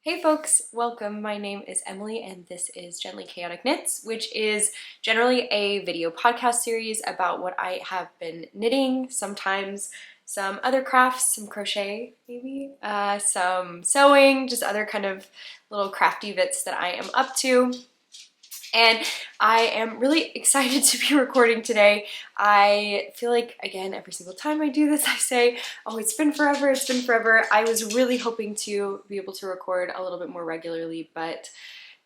Hey folks, welcome. My name is Emily and this is Gently Chaotic Knits, which is generally a video podcast series about what I have been knitting, sometimes some other crafts, some crochet maybe, some sewing, just other kind of little crafty bits that I am up to. And I am really excited to be recording today. I feel like, again, every single time I do this, I say, oh, it's been forever, it's been forever. I was really hoping to be able to record a little bit more regularly, but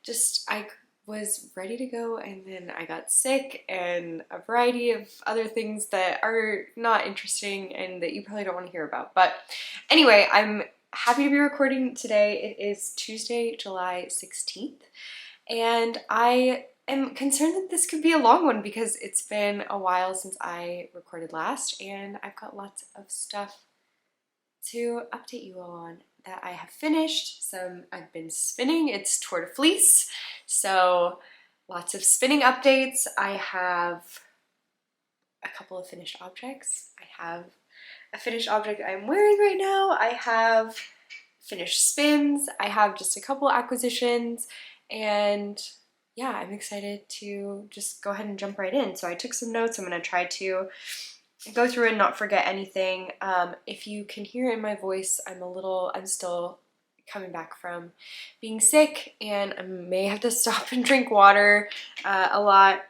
just I was ready to go and then I got sick and a variety of other things that are not interesting and that you probably don't want to hear about. But anyway, I'm happy to be recording today. It is Tuesday, July 16th. And I am concerned that this could be a long one because it's been a while since I recorded last and I've got lots of stuff to update you all on that I have finished. Some I've been spinning. It's Tour de Fleece, so lots of spinning updates. I have a couple of finished objects. I have a finished object I'm wearing right now. I have finished spins. I have just a couple acquisitions. And yeah, I'm excited to just go ahead and jump right in. So I took some notes. I'm going to try to go through and not forget anything. If you can hear in my voice, I'm still coming back from being sick and I may have to stop and drink water a lot.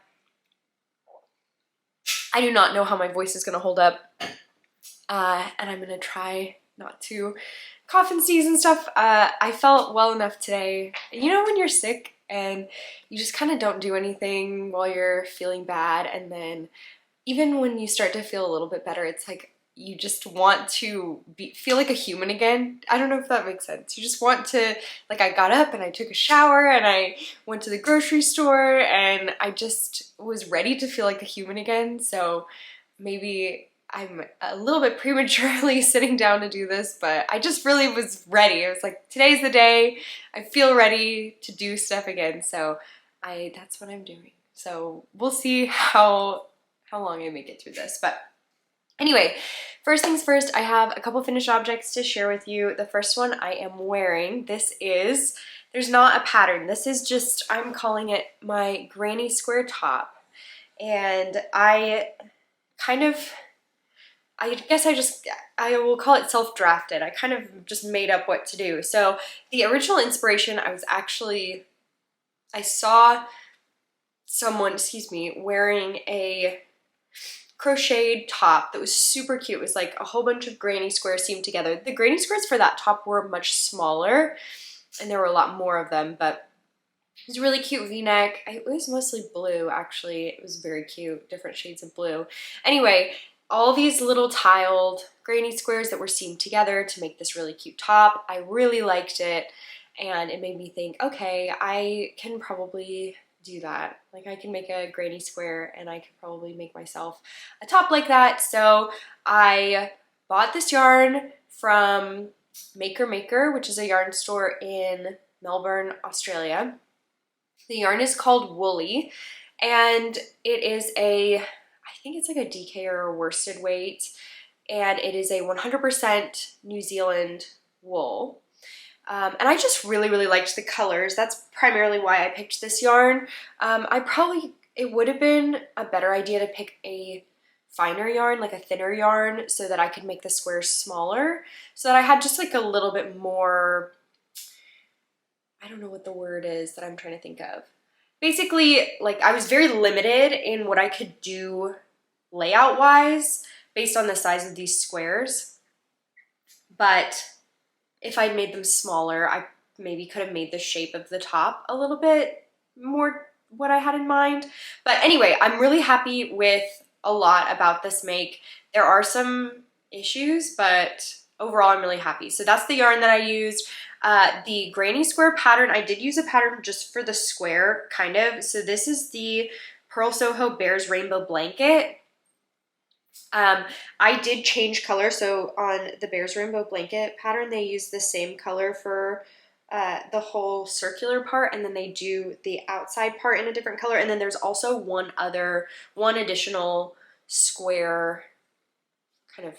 I do not know how my voice is going to hold up. And I'm going to try not to cough and sneeze and stuff. I felt well enough today. You know when you're sick and you just kind of don't do anything while you're feeling bad, and then even when you start to feel a little bit better, it's like you just want to feel like a human again. I don't know if that makes sense. You just want to, like, I got up and I took a shower and I went to the grocery store and I just was ready to feel like a human again. So maybe I'm a little bit prematurely sitting down to do this, but I just really was ready. I was like, today's the day. I feel ready to do stuff again. So that's what I'm doing. So we'll see how long I make it through this. But anyway, first things first, I have a couple finished objects to share with you. The first one I am wearing, there's not a pattern. This is just, I'm calling it my granny square top. And I guess I will call it self-drafted. I kind of just made up what to do. So the original inspiration, I saw someone, wearing a crocheted top that was super cute. It was like a whole bunch of granny squares seamed together. The granny squares for that top were much smaller and there were a lot more of them, but it was a really cute v-neck. It was mostly blue, actually. It was very cute, different shades of blue. Anyway, all these little tiled granny squares that were seamed together to make this really cute top. I really liked it and it made me think, okay, I can probably do that. Like, I can make a granny square and I could probably make myself a top like that. So I bought this yarn from Maker, which is a yarn store in Melbourne, Australia. The yarn is called Woolly and it is I think it's like a DK or a worsted weight, and it is a 100% New Zealand wool. And I just really, really liked the colors. That's primarily why I picked this yarn. It would have been a better idea to pick a finer yarn, like a thinner yarn, so that I could make the squares smaller, so that I had just like a little bit more, I don't know what the word is that I'm trying to think of. Basically, like, I was very limited in what I could do layout-wise based on the size of these squares. But if I'd made them smaller, I maybe could have made the shape of the top a little bit more what I had in mind. But anyway, I'm really happy with a lot about this make. There are some issues, but overall I'm really happy. So that's the yarn that I used. The granny square pattern, I did use a pattern just for the square, kind of. So this is the Purl Soho Bears Rainbow Blanket. I did change color, so on the Bears Rainbow Blanket pattern, they use the same color for the whole circular part, and then they do the outside part in a different color, and then there's also one additional square kind of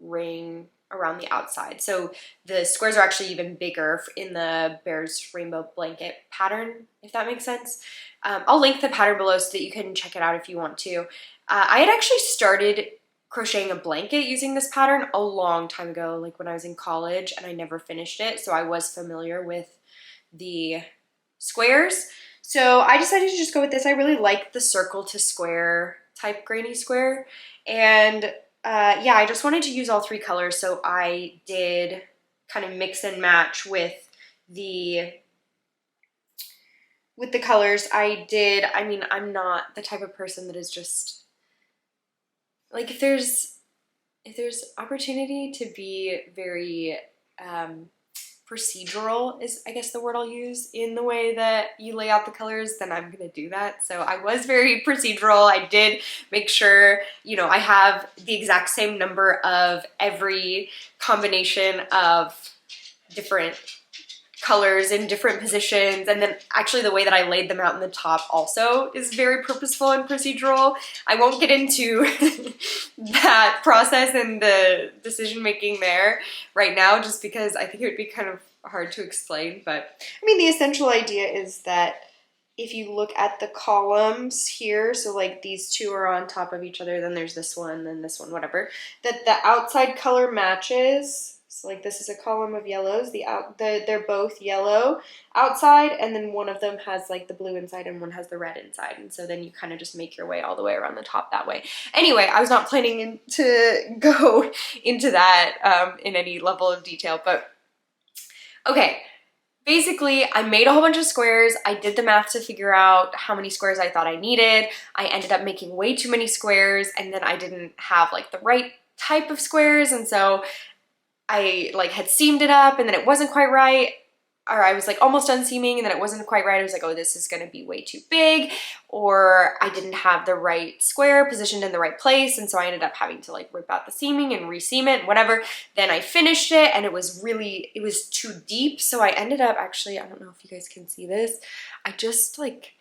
ring around the outside. So the squares are actually even bigger in the Bear's Rainbow Blanket pattern, if that makes sense. I'll link the pattern below so that you can check it out if you want to. I had actually started crocheting a blanket using this pattern a long time ago, like when I was in college, and I never finished it, so I was familiar with the squares. So I decided to just go with this. I really like the circle to square type granny square, and yeah, I just wanted to use all 3 colors, so I did kind of mix and match with the colors. I mean, I'm not the type of person that is just, like, if there's opportunity to be very procedural is, I guess, the word I'll use in the way that you lay out the colors, then I'm gonna do that. So I was very procedural. I did make sure, you know, I have the exact same number of every combination of different colors in different positions, and then actually the way that I laid them out in the top also is very purposeful and procedural. I won't get into that process and the decision making there right now, just because I think it would be kind of hard to explain. But I mean, the essential idea is that if you look at the columns here, so like these 2 are on top of each other, then there's this one, then this one, whatever, that the outside color matches. So like this is a column of yellows, they're both yellow outside, and then one of them has like the blue inside and one has the red inside, and so then you kind of just make your way all the way around the top that way. Anyway, I was not planning to go into that in any level of detail, but okay. Basically, I made a whole bunch of squares. I did the math to figure out how many squares I thought I needed. I ended up making way too many squares, and then I didn't have like the right type of squares, and so I like had seamed it up and then it wasn't quite right, or I was like almost done seaming and then it wasn't quite right. I was like, oh, this is gonna be way too big, or I didn't have the right square positioned in the right place, and so I ended up having to like rip out the seaming and re-seam it, whatever. Then I finished it and it was too deep, so I ended up actually, I don't know if you guys can see this, I just like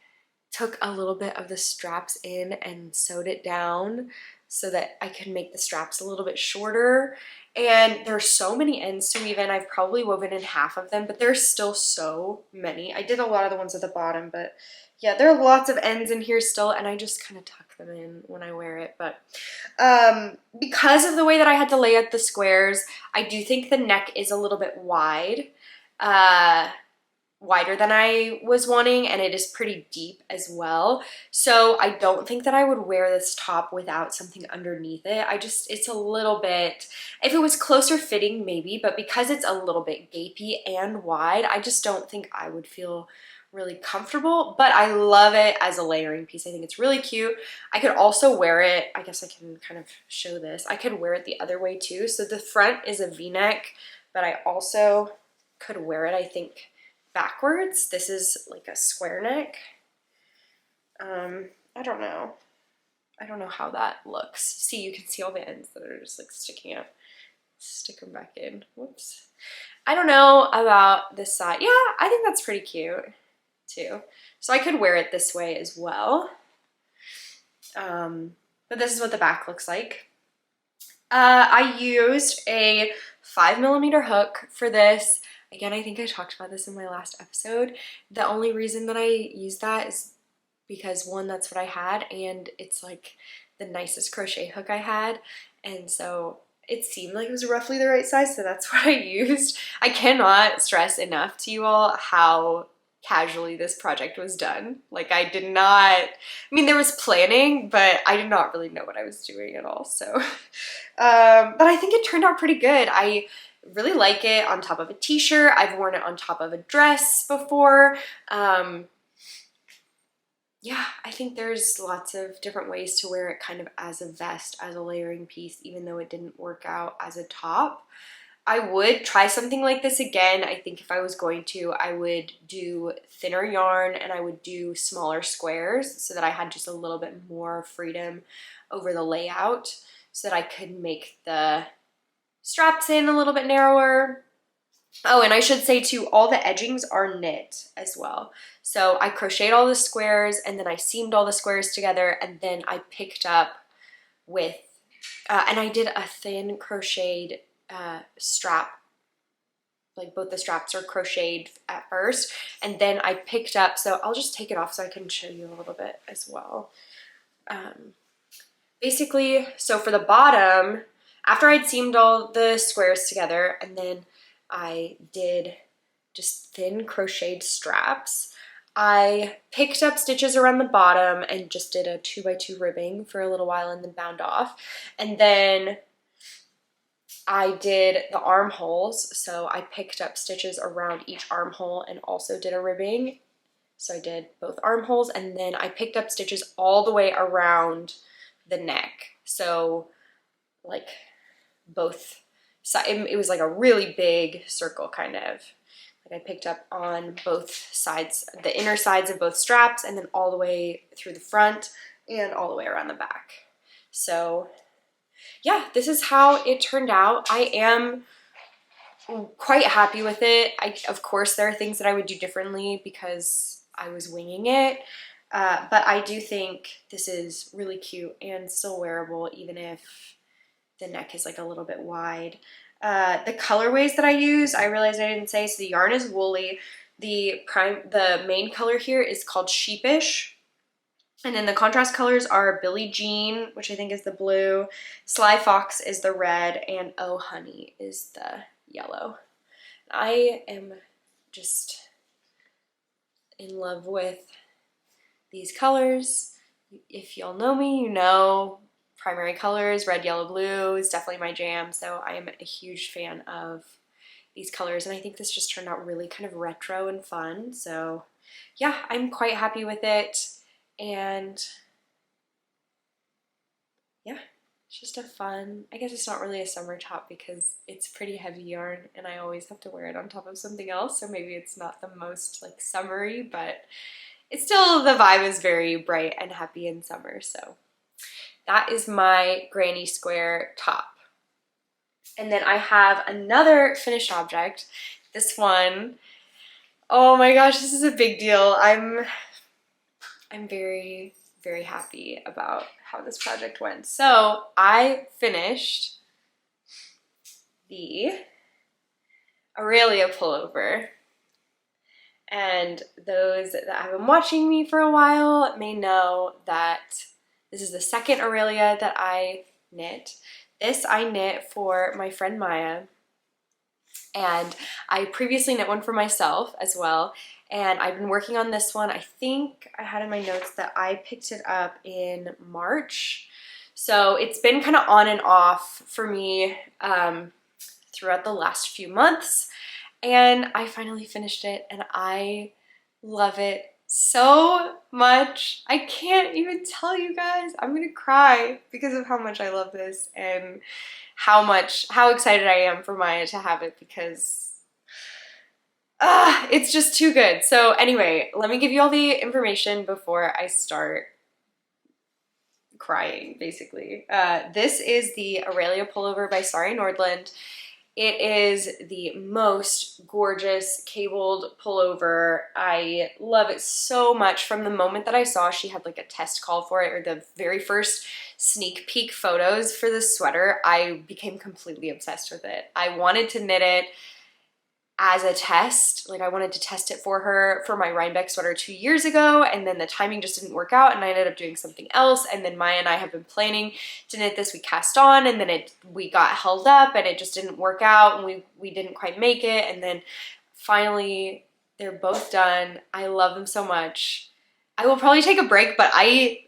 took a little bit of the straps in and sewed it down so that I could make the straps a little bit shorter. And there's so many ends to weave in. I've probably woven in half of them, but there's still so many. I did a lot of the ones at the bottom, but yeah, there are lots of ends in here still, and I just kind of tuck them in when I wear it. But because of the way that I had to lay out the squares, I do think the neck is a little bit wide. Wider than I was wanting, and it is pretty deep as well. So I don't think that I would wear this top without something underneath it. It's a little bit, if it was closer fitting maybe, but because it's a little bit gapey and wide, I just don't think I would feel really comfortable, but I love it as a layering piece. I think it's really cute. I could also wear it, I guess I can kind of show this. I could wear it the other way too. So the front is a V-neck, but I also could wear it, I think, backwards. This is like a square neck. I don't know how that looks. See, you can see all the ends that are just like sticking out. Stick them back in. Whoops. I don't know about this side. Yeah, I think that's pretty cute too. So I could wear it this way as well. But this is what the back looks like. I used a 5mm hook for this. Again, I think I talked about this in my last episode. The only reason that I use that is because, one, that's what I had, and it's like the nicest crochet hook I had, and so it seemed like it was roughly the right size, so that's what I used. I cannot stress enough to you all how casually this project was done. Like, I did not, I mean, there was planning, but I did not really know what I was doing at all, so. But I think it turned out pretty good. I really like it on top of a t-shirt. I've worn it on top of a dress before. Yeah, I think there's lots of different ways to wear it kind of as a vest, as a layering piece, even though it didn't work out as a top. I would try something like this again. I think if I was going to, I would do thinner yarn and I would do smaller squares so that I had just a little bit more freedom over the layout so that I could make the straps in a little bit narrower. Oh, and I should say too, all the edgings are knit as well. So I crocheted all the squares and then I seamed all the squares together, and then I picked up with, and I did a thin crocheted strap, like both the straps are crocheted at first, and then I picked up, so I'll just take it off so I can show you a little bit as well. Basically, so for the bottom, after I'd seamed all the squares together, and then I did just thin crocheted straps, I picked up stitches around the bottom and just did a 2x2 ribbing for a little while and then bound off. And then I did the armholes, so I picked up stitches around each armhole and also did a ribbing. So I did both armholes, and then I picked up stitches all the way around the neck. So like both sides, it was like a really big circle kind of. Like I picked up on both sides, the inner sides of both straps, and then all the way through the front and all the way around the back. So yeah, this is how it turned out. I am quite happy with it. Of course, there are things that I would do differently because I was winging it. But I do think this is really cute and still wearable, even if the neck is like a little bit wide. The colorways that I use, I realized I didn't say, so the yarn is woolly. The main color here is called Sheepish. And then the contrast colors are Billie Jean, which I think is the blue, Sly Fox is the red, and Oh Honey is the yellow. I am just in love with these colors. If y'all know me, you know primary colors, red, yellow, blue is definitely my jam. So I am a huge fan of these colors, and I think this just turned out really kind of retro and fun. So yeah, I'm quite happy with it. And yeah, it's just a fun, I guess it's not really a summer top because it's pretty heavy yarn and I always have to wear it on top of something else, so maybe it's not the most like summery, but it's still, the vibe is very bright and happy in summer. So that is my granny square top. And then I have another finished object. This one, oh my gosh, this is a big deal. I'm very, very happy about how this project went. So I finished the Aurelia pullover. And those that have been watching me for a while may know that this is the second Aurelia that I knit. This I knit for my friend Maya. And I previously knit one for myself as well. And I've been working on this one. I think I had in my notes that I picked it up in March. So it's been kind of on and off for me throughout the last few months. And I finally finished it and I love it so much. I can't even tell you guys. I'm gonna cry because of how much I love this and how excited I am for Maya to have it, because it's just too good. So anyway, let me give you all the information before I start crying, basically. This is the Aurelia pullover by Sari Nordlund. It is the most gorgeous cabled pullover. I love it so much. From the moment that I saw she had like a test call for it, or the very first sneak peek photos for this sweater, I became completely obsessed with it. I wanted to knit it as a test. Like I wanted to test it for her for my Rhinebeck sweater 2 years ago, and then the timing just didn't work out and I ended up doing something else. And then Maya and I have been planning to knit this. We cast on and then we got held up and it just didn't work out and we didn't quite make it. And then finally they're both done. I love them so much. I will probably take a break, but I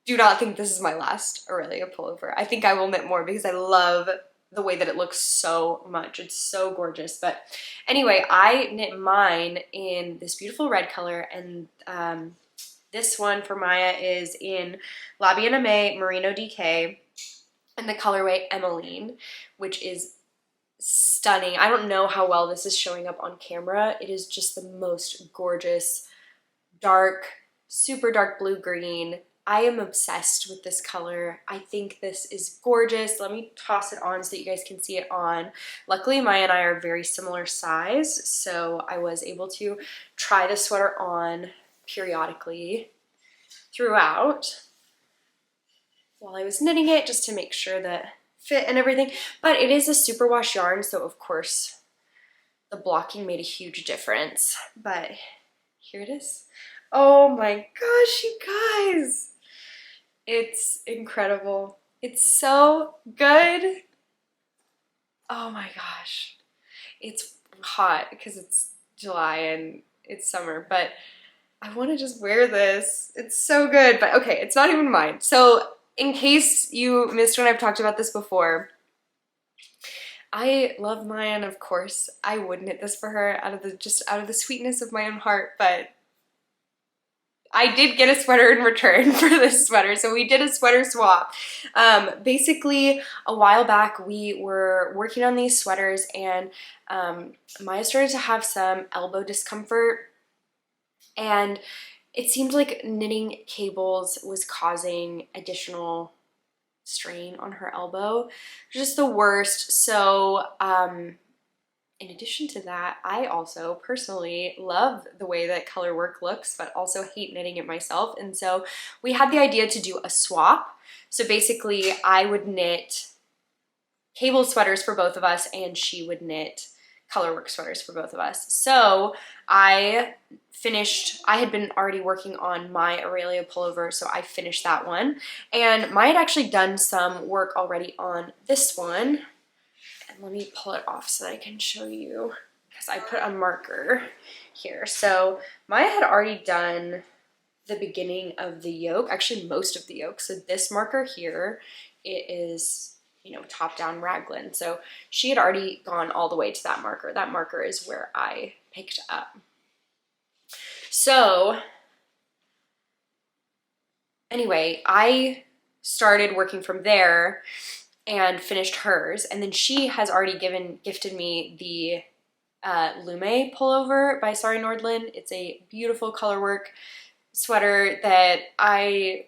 do not think this is my last Aurelia pullover. I think I will knit more because I love the way that it looks so much. It's so gorgeous. But anyway, I knit mine in this beautiful red color, and this one for Maya is in Labby and Aimée Merino DK and the colorway Emeline, which is stunning. I don't know how well this is showing up on camera. It is just the most gorgeous, dark, super dark blue-green. I am obsessed with this color. I think this is gorgeous. Let me toss it on so that you guys can see it on. Luckily, Maya and I are very similar size, so I was able to try the sweater on periodically throughout while I was knitting it, just to make sure that fit and everything, but it is a superwash yarn, so of course the blocking made a huge difference. But here it is. Oh my gosh, you guys, it's incredible. It's so good. Oh my gosh, it's hot because it's July and it's summer, but I want to just wear this. It's so good. But okay, it's not even mine. So in case you missed when I've talked about this before, I love Maya, and of course I would knit this for her out of the sweetness of my own heart, but I did get a sweater in return for this sweater, so we did a sweater swap. Basically, a while back we were working on these sweaters, and Maya started to have some elbow discomfort, and it seemed like knitting cables was causing additional strain on her elbow. Just the worst. So in addition to that, I also personally love the way that color work looks, but also hate knitting it myself. And so we had the idea to do a swap. So basically I would knit cable sweaters for both of us, and she would knit colorwork sweaters for both of us. So I had been already working on my Aurelia pullover, so I finished that one. And Maya had actually done some work already on this one. And let me pull it off so that I can show you, because I put a marker here. So Maya had already done the beginning of the yoke, actually most of the yoke. So this marker here, it is, you know, top down raglan. So she had already gone all the way to that marker. That marker is where I picked up. So anyway, I started working from there and finished hers, and then she has already gifted me the Lume pullover by Sari Nordlund. It's a beautiful colorwork sweater that I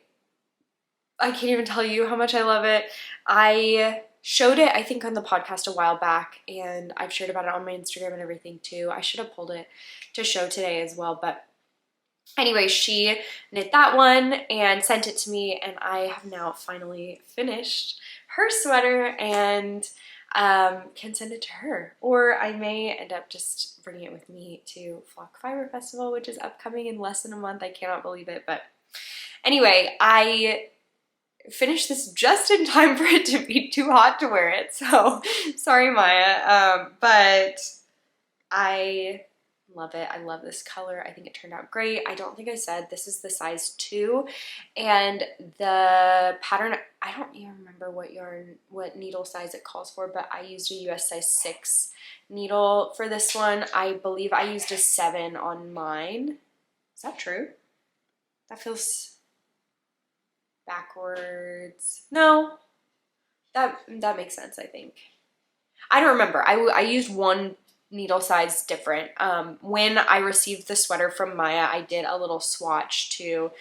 can't even tell you how much I love it. I showed it, I think, on the podcast a while back, and I've shared about it on my Instagram and everything too. I should have pulled it to show today as well, but anyway, she knit that one and sent it to me, and I have now finally finished her sweater and can send it to her. Or I may end up just bringing it with me to Flock Fibre Festival, which is upcoming in less than a month. I cannot believe it. But anyway, I finished this just in time for it to be too hot to wear it. So sorry, Maya. But I love it. I love this color. I think it turned out great. I don't think I said this is the size 2, and the pattern, I don't even remember what needle size it calls for, but I used a US size 6 needle for this one. I believe I used a 7 on mine. Is that true? That feels backwards. No, that makes sense, I think. I don't remember. I used one needle size different. When I received the sweater from Maya, I did a little swatch to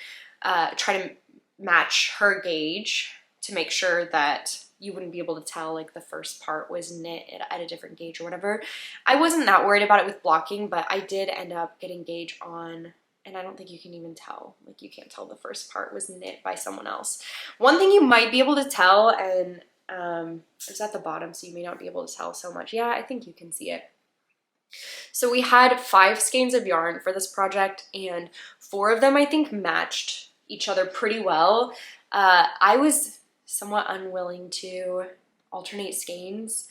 try to match her gauge to make sure that you wouldn't be able to tell like the first part was knit at a different gauge or whatever. I wasn't that worried about it with blocking, but I did end up getting gauge on, and I don't think you can even tell, like you can't tell the first part was knit by someone else. One thing you might be able to tell, and it's at the bottom, so you may not be able to tell so much. Yeah, I think you can see it. So we had 5 skeins of yarn for this project, and 4 of them I think matched each other pretty well. I was somewhat unwilling to alternate skeins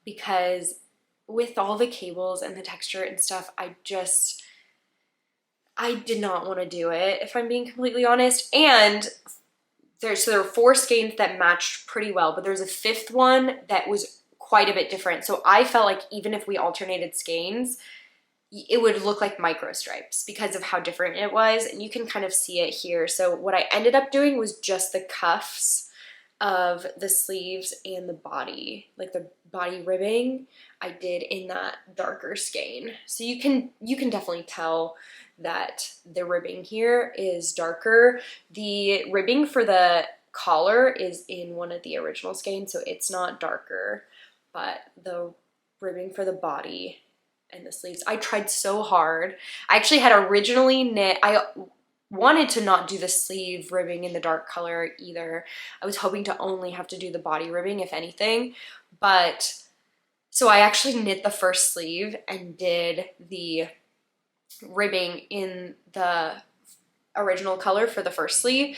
because with all the cables and the texture and stuff, I did not want to do it, if I'm being completely honest. And there were 4 skeins that matched pretty well, but there's a 5th one that was quite a bit different. So I felt like even if we alternated skeins, it would look like micro stripes because of how different it was, and you can kind of see it here. So what I ended up doing was just the cuffs of the sleeves and the body, like the body ribbing, I did in that darker skein. So you can definitely tell that the ribbing here is darker. The ribbing for the collar is in one of the original skeins, so it's not darker, but the ribbing for the body and the sleeves, I tried so hard. I actually had originally knit, wanted to not do the sleeve ribbing in the dark color either. I was hoping to only have to do the body ribbing, if anything. But so I actually knit the first sleeve and did the ribbing in the original color for the first sleeve.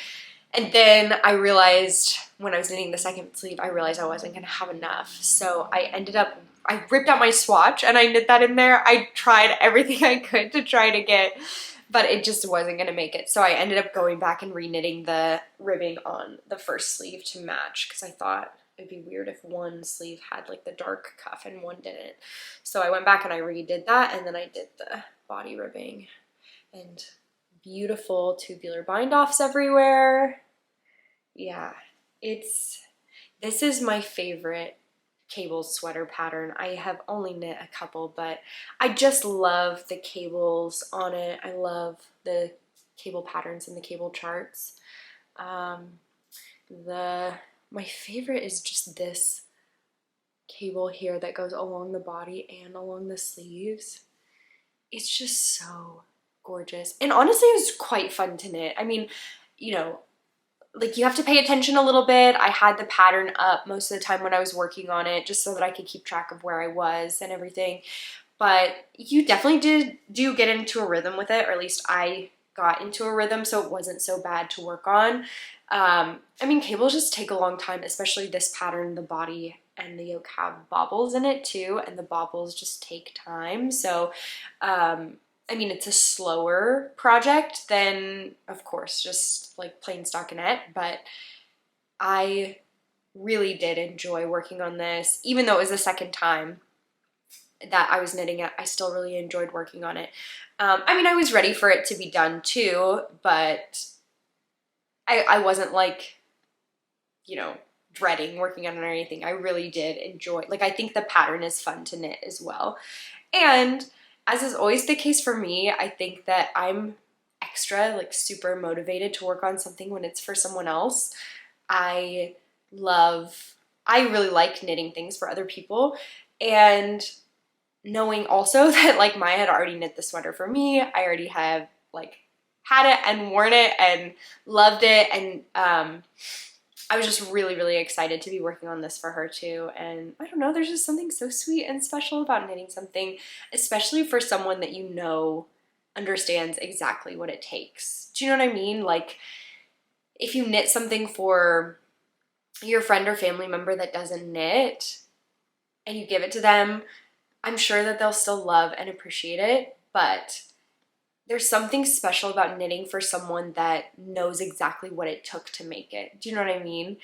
And then I realized when I was knitting the second sleeve, I realized I wasn't gonna have enough. So I ripped out my swatch and I knit that in there. I tried everything I could to try to get, but it just wasn't gonna make it. So I ended up going back and re-knitting the ribbing on the first sleeve to match, because I thought it'd be weird if one sleeve had like the dark cuff and one didn't. So I went back and I redid that, and then I did the body ribbing. And beautiful tubular bind-offs everywhere. Yeah, this is my favorite cable sweater pattern. I have only knit a couple, but I just love the cables on it. I love the cable patterns and the cable charts. My favorite is just this cable here that goes along the body and along the sleeves. It's just so gorgeous. And honestly, it was quite fun to knit. I mean, you know, like you have to pay attention a little bit. I had the pattern up most of the time when I was working on it, just so that I could keep track of where I was and everything. But you definitely do get into a rhythm with it, or at least I got into a rhythm, so it wasn't so bad to work on. I mean, cables just take a long time, especially this pattern. The body and the yoke have bobbles in it too, and the bobbles just take time. So, I mean, it's a slower project than, of course, just like plain stockinette, but I really did enjoy working on this. Even though it was the second time that I was knitting it, I still really enjoyed working on it. I mean, I was ready for it to be done too, but I wasn't like, you know, dreading working on it or anything. I really did enjoy, like, I think the pattern is fun to knit as well. And as is always the case for me, I think that I'm extra, like, super motivated to work on something when it's for someone else. I really like knitting things for other people, and knowing also that like Maya had already knit the sweater for me, I already have like had it and worn it and loved it, and I was just really, really excited to be working on this for her too. And I don't know, there's just something so sweet and special about knitting something, especially for someone that you know understands exactly what it takes. Do you know what I mean? Like, if you knit something for your friend or family member that doesn't knit and you give it to them, I'm sure that they'll still love and appreciate it, but there's something special about knitting for someone that knows exactly what it took to make it. Do you know what I mean?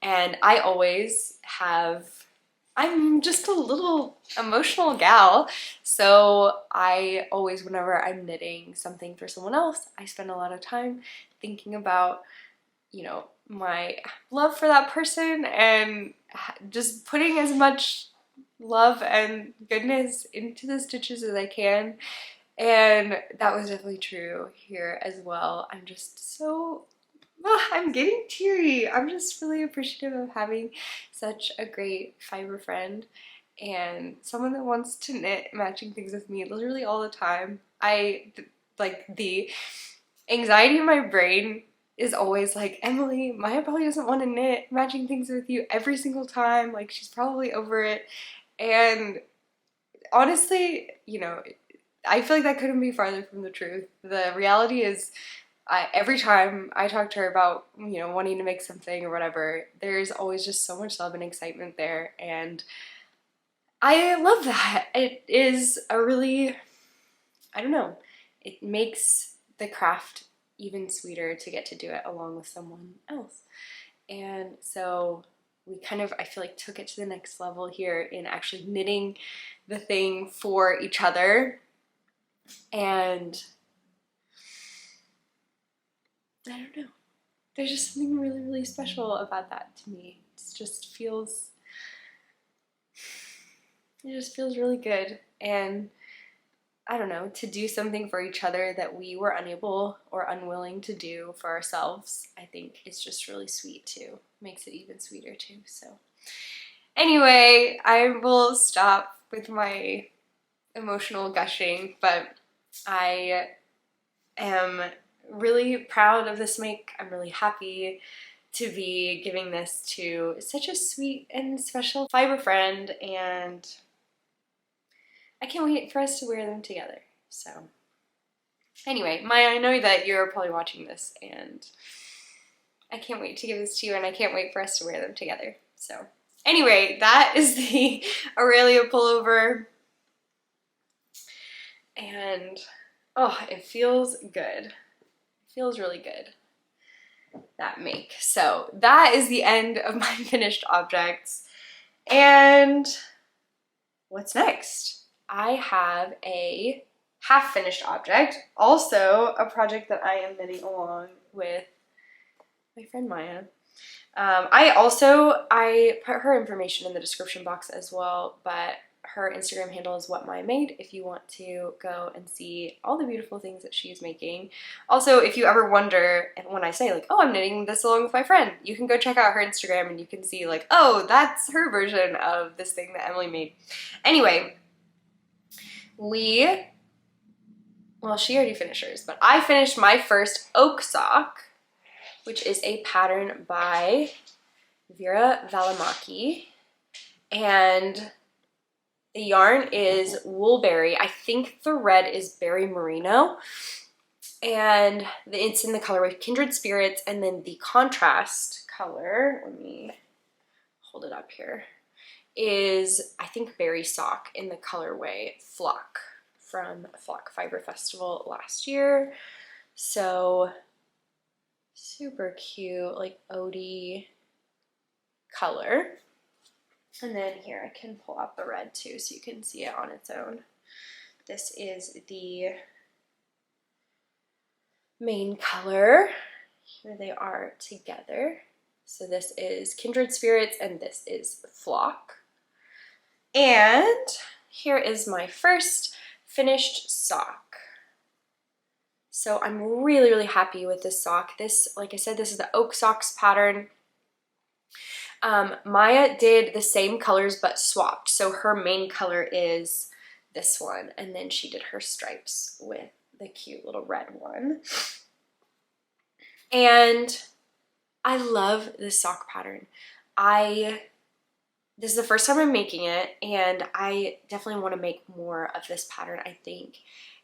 And I always have, I'm just a little emotional gal, so I always, whenever I'm knitting something for someone else, I spend a lot of time thinking about, you know, my love for that person and just putting as much love and goodness into the stitches as I can. And that was definitely true here as well. I'm just so, I'm getting teary. I'm just really appreciative of having such a great fiber friend and someone that wants to knit matching things with me literally all the time. Like, the anxiety in my brain is always like, Emily, Maya probably doesn't want to knit matching things with you every single time. Like, she's probably over it. And honestly, you know, I feel like that couldn't be farther from the truth. The reality is, every time I talk to her about, you know, wanting to make something or whatever, there's always just so much love and excitement there, and I love that. It is a really, I don't know, it makes the craft even sweeter to get to do it along with someone else. And so we kind of, I feel like, took it to the next level here in actually knitting the thing for each other. And I don't know, there's just something really, really special about that to me. It just feels really good. And I don't know, to do something for each other that we were unable or unwilling to do for ourselves, I think is just really sweet too. Makes it even sweeter too. So anyway, I will stop with my emotional gushing, but I am really proud of this make. I'm really happy to be giving this to such a sweet and special Fibre friend, and I can't wait for us to wear them together. So anyway, Maya, I know that you're probably watching this, and I can't wait to give this to you, and I can't wait for us to wear them together. So anyway, that is the Aurelia pullover, and oh, it feels good. It feels really good, that make. So that is the end of my finished objects. And what's next? I have a half-finished object, also a project that I am knitting along with my friend Maya. I put her information in the description box as well, but her Instagram handle is What Maya Made if you want to go and see all the beautiful things that she's making. Also, if you ever wonder, and when I say like, oh, I'm knitting this along with my friend, you can go check out her Instagram and you can see like, oh, that's her version of this thing that Emily made. Anyway, well, she already finished hers, but I finished my first oak sock, which is a pattern by Veera Välimäki, and the yarn is Woolberry. I think the red is berry merino, and it's in the colorway Kindred Spirits, and then the contrast color, let me hold it up here, is I think berry sock in the colorway Flock from Flock Fibre Festival last year. So super cute, like Odie color. And then here I can pull out the red too so you can see it on its own. This is the main color. Here they are together. So this is Kindred Spirits and this is Flock. And here is my first finished sock. So I'm really, really happy with this sock. This, like I said, this is the Oak Socks pattern. Maya did the same colors but swapped. So her main color is this one, and then she did her stripes with the cute little red one. And I love this sock pattern. This is the first time I'm making it, and I definitely want to make more of this pattern. I think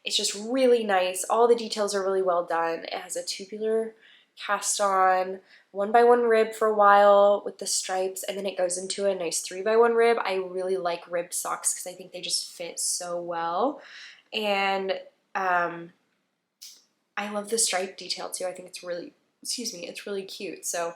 it's just really nice. All the details are really well done. It has a tubular cast on 1x1 rib for a while with the stripes, and then it goes into a nice 3x1 rib. I really like ribbed socks because I think they just fit so well. And I love the stripe detail too. I think it's really, it's really cute. So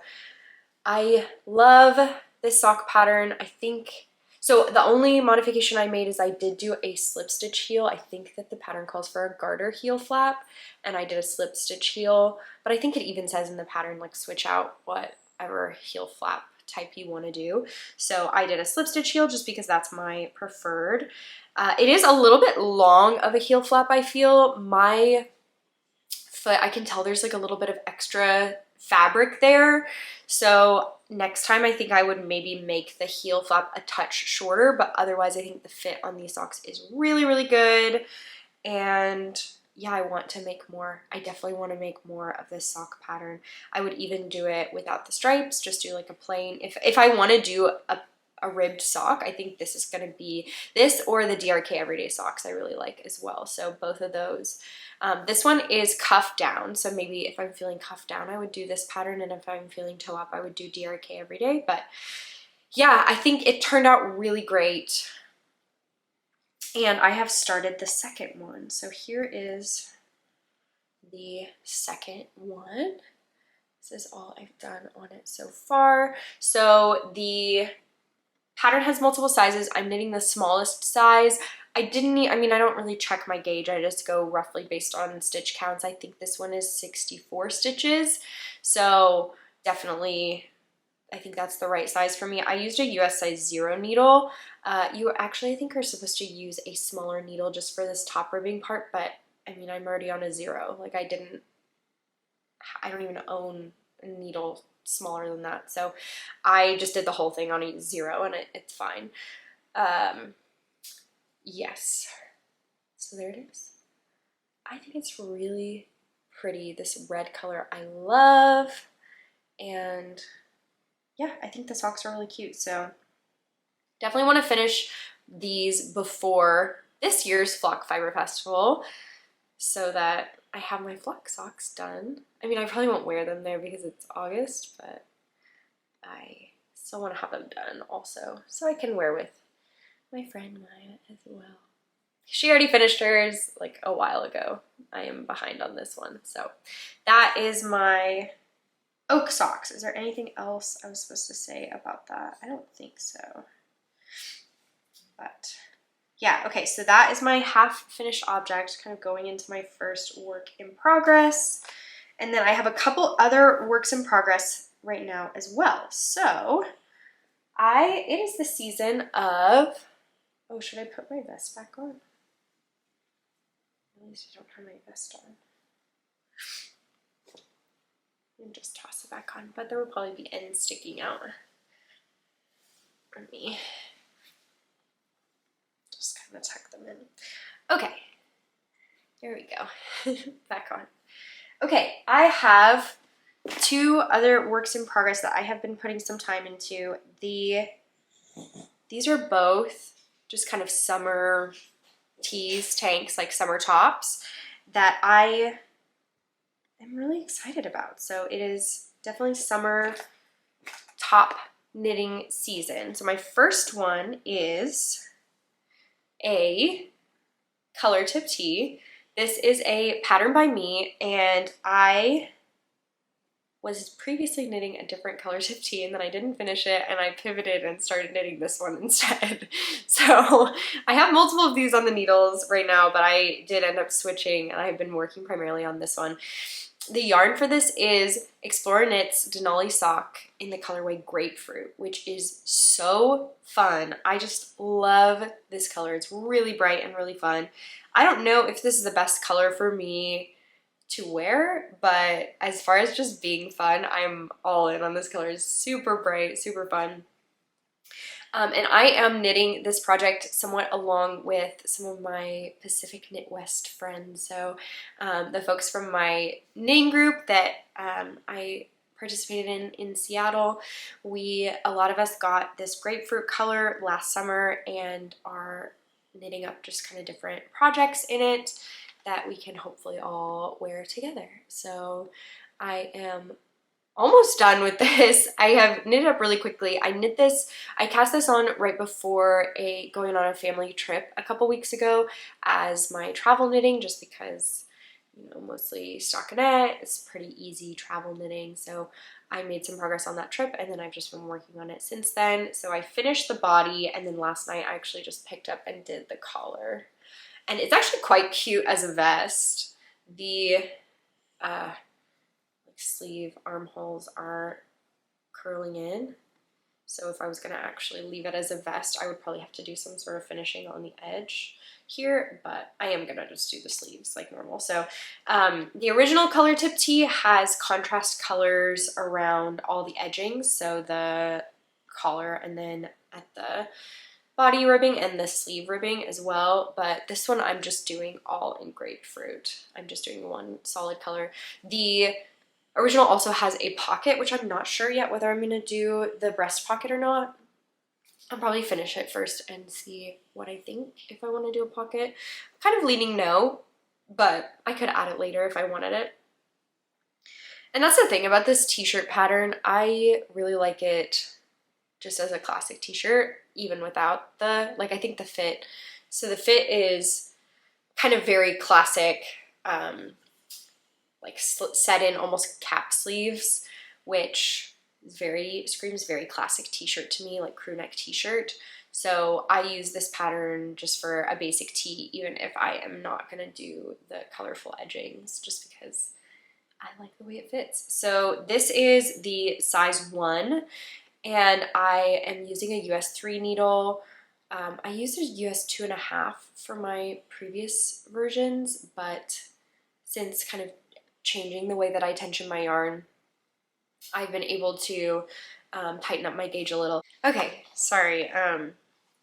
I love this sock pattern. I think, so the only modification I made is I did do a slip stitch heel. I think that the pattern calls for a garter heel flap, and I did a slip stitch heel, but I think it even says in the pattern like switch out whatever heel flap type you want to do. So I did a slip stitch heel just because that's my preferred. It is a little bit long of a heel flap, I feel. My foot, I can tell there's like a little bit of extra fabric there. So next time I think I would maybe make the heel flap a touch shorter, but otherwise I think the fit on these socks is really, really good. And yeah, I want to make more. I definitely want to make more of this sock pattern. I would even do it without the stripes, just do like a plain, if I want to do a ribbed sock, I think this is going to be this or the DRK Everyday Socks I really like as well. So both of those. This one is cuff down, so maybe if I'm feeling cuff down I would do this pattern, and if I'm feeling toe up I would do DRK Everyday. But yeah, I think it turned out really great, and I have started the second one. So here is the second one. This is all I've done on it so far. So the pattern has multiple sizes. I'm knitting the smallest size. I don't really check my gauge. I just go roughly based on stitch counts. I think this one is 64 stitches. So definitely, I think that's the right size for me. I used a US size 0 needle. You actually, I think, are supposed to use a smaller needle just for this top ribbing part, but I mean, I'm already on a 0. Like I don't even own a needle smaller than that. So I just did the whole thing on a 0, and it's fine. Yes. So there it is. I think it's really pretty. This red color I love. And yeah, I think the socks are really cute. So definitely want to finish these before this year's Flock Fiber Festival so that I have my flock socks done. I mean, I probably won't wear them there because it's August, but I still want to have them done also so I can wear with my friend Maya as well. She already finished hers like a while ago. I am behind on this one. So that is my oak socks. Is there anything else I was supposed to say about that? I don't think so. But yeah, okay, so that is my half finished object, kind of going into my first work in progress. And then I have a couple other works in progress right now as well. So it is the season of, oh, should I put my vest back on? At least I don't have my vest on. And just toss it back on, but there will probably be ends sticking out. Let me just kind of tuck them in. Okay, there we go. Back on. Okay, I have two other works in progress that I have been putting some time into. These are both just kind of summer tees, tanks, like summer tops that I am really excited about. So it is definitely summer top knitting season. So my first one is a color tip tee. This is a pattern by me, and I was previously knitting a different color tip tee and then I didn't finish it and I pivoted and started knitting this one instead. So I have multiple of these on the needles right now, but I did end up switching and I've been working primarily on this one. The yarn for this is Explorer Knits Denali sock in the colorway Grapefruit, which is so fun. I just love this color. It's really bright and really fun. I don't know if this is the best color for me to wear, but as far as just being fun, I'm all in on this color. It's super bright, super fun. And I am knitting this project somewhat along with some of my Pacific Knit West friends. So the folks from my knitting group that I participated in Seattle, a lot of us got this grapefruit color last summer and are knitting up just kind of different projects in it that we can hopefully all wear together. So I am almost done with this. I have knitted up really quickly. I cast this on right before going on a family trip a couple weeks ago as my travel knitting, just because, you know, mostly stockinette, it's pretty easy travel knitting. So I made some progress on that trip and then I've just been working on it since then. So I finished the body and then last night I actually just picked up and did the collar. And it's actually quite cute as a vest. The sleeve armholes are curling in. So if I was gonna actually leave it as a vest, I would probably have to do some sort of finishing on the edge here, but I am gonna just do the sleeves like normal. So the original color tip tee has contrast colors around all the edgings, so the collar and then at the body ribbing and the sleeve ribbing as well, but this one I'm just doing all in grapefruit. I'm just doing one solid color. The original also has a pocket, which I'm not sure yet whether I'm gonna do the breast pocket or not. I'll probably finish it first and see what I think if I want to do a pocket. I'm kind of leaning no, but I could add it later if I wanted it. And that's the thing about this t-shirt pattern. I really like it just as a classic t-shirt, even without I think the fit. So the fit is kind of very classic, like set in almost cap sleeves, which screams very classic t-shirt to me, like crew neck t-shirt. So I use this pattern just for a basic tee, even if I am not gonna do the colorful edgings, just because I like the way it fits. So this is the size 1, and I am using a US 3 needle. I used a US 2.5 for my previous versions, but since kind of changing the way that I tension my yarn, I've been able to tighten up my gauge a little. Okay, sorry.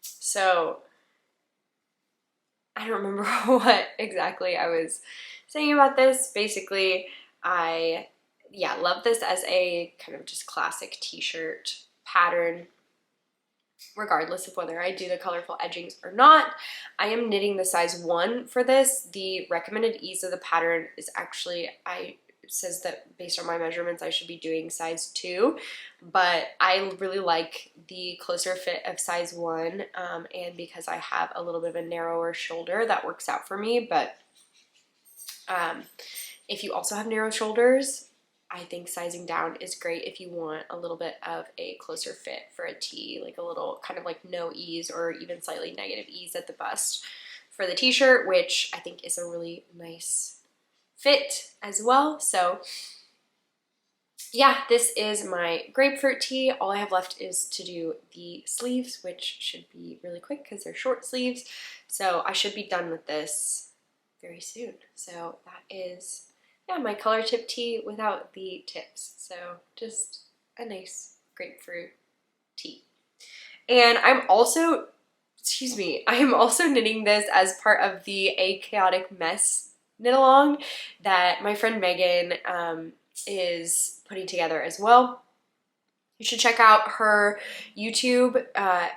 So I don't remember what exactly I was saying about this. Basically, I love this as a kind of just classic t-shirt pattern, regardless of whether I do the colorful edgings or not. I am knitting the size 1 for this. The recommended ease of the pattern is actually, it says that based on my measurements I should be doing size 2, but I really like the closer fit of size 1, and because I have a little bit of a narrower shoulder, that works out for me. But if you also have narrow shoulders, I think sizing down is great if you want a little bit of a closer fit for a tee, like a little kind of like no ease or even slightly negative ease at the bust for the t-shirt, which I think is a really nice fit as well. So yeah, this is my grapefruit tee. All I have left is to do the sleeves, which should be really quick because they're short sleeves. So I should be done with this very soon. So that is, yeah, my color tip tee without the tips. So just a nice grapefruit tee. And I'm also, I am also knitting this as part of the A Chaotic Mess knit along that my friend Megan is putting together as well. You should check out her YouTube.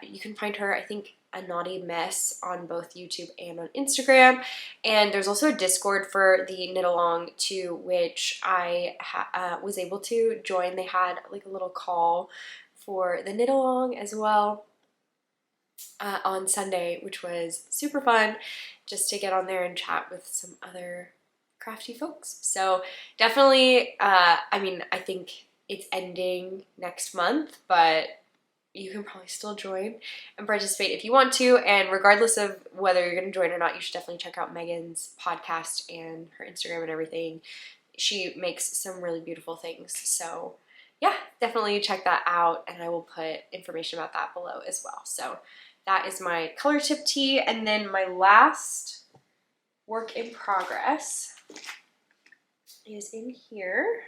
You can find her, I think, A Naughty Mess on both YouTube and on Instagram. And there's also a Discord for the knit along to which I was able to join. They had like a little call for the knit along as well on Sunday, which was super fun, just to get on there and chat with some other crafty folks. So definitely, I mean, I think it's ending next month, but you can probably still join and participate if you want to. And regardless of whether you're going to join or not, you should definitely check out Megan's podcast and her Instagram and everything. She makes some really beautiful things. So yeah, definitely check that out. And I will put information about that below as well. So that is my color tip tee. And then my last work in progress is in here.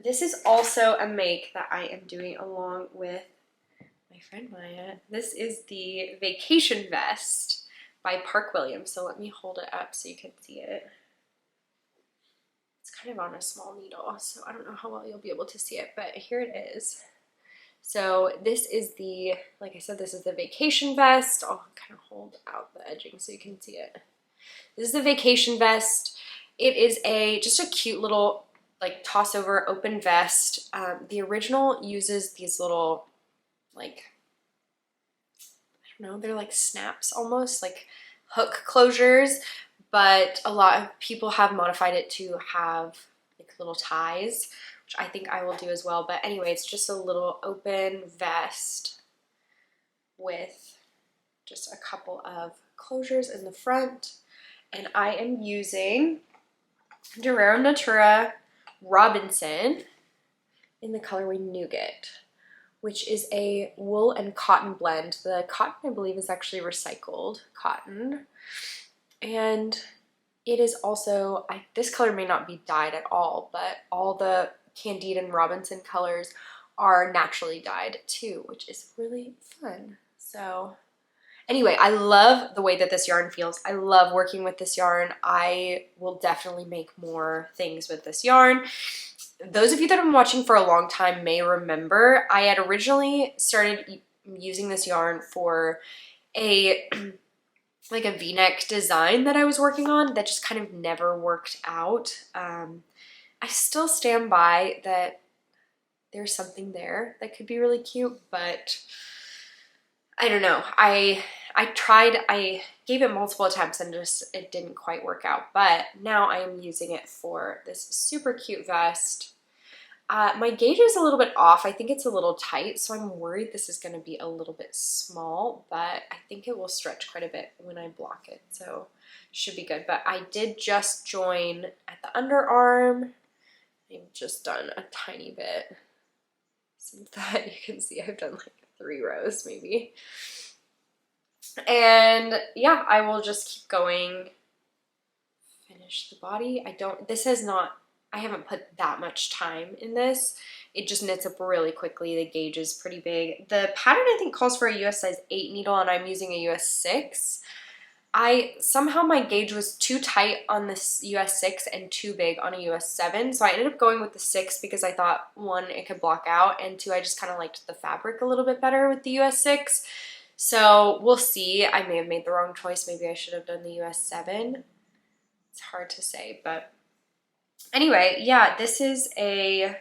This is also a make that I am doing along with my friend Maya. This is the Vacation Vest by Park Williams. So let me hold it up so you can see it. It's kind of on a small needle, so I don't know how well you'll be able to see it, but here it is. So this is the, like I said, this is the Vacation Vest. I'll kind of hold out the edging so you can see it. This is the Vacation Vest. It is just a cute little like toss over open vest. The original uses these little, like, I don't know, they're like snaps almost, like hook closures, but a lot of people have modified it to have like little ties, which I think I will do as well. But anyway, it's just a little open vest with just a couple of closures in the front. And I am using Rerum Natura Robinson in the colorway Nougat, which is a wool and cotton blend. The cotton, I believe, is actually recycled cotton. And it is also, this color may not be dyed at all, but all the Candide and Robinson colors are naturally dyed too, which is really fun. So anyway, I love the way that this yarn feels. I love working with this yarn. I will definitely make more things with this yarn. Those of you that have been watching for a long time may remember I had originally started using this yarn for a like a v-neck design that I was working on that just kind of never worked out. I still stand by that there's something there that could be really cute, but I don't know. I tried, I gave it multiple attempts and just it didn't quite work out, but now I am using it for this super cute vest. My gauge is a little bit off. I think it's a little tight, so I'm worried this is going to be a little bit small, but I think it will stretch quite a bit when I block it, so should be good. But I did just join at the underarm. I've just done a tiny bit. Since that, you can see I've done like 3 rows maybe. And yeah, I will just keep going, finish the body. I haven't put that much time in this. It just knits up really quickly. The gauge is pretty big. The pattern I think calls for a US size 8 needle and I'm using a US 6. somehow my gauge was too tight on this US 6 and too big on a US 7. So I ended up going with the 6 because I thought, one, it could block out, and two, I just kind of liked the fabric a little bit better with the US 6. So we'll see. I may have made the wrong choice. Maybe I should have done the US 7. It's hard to say, but anyway, yeah, this is a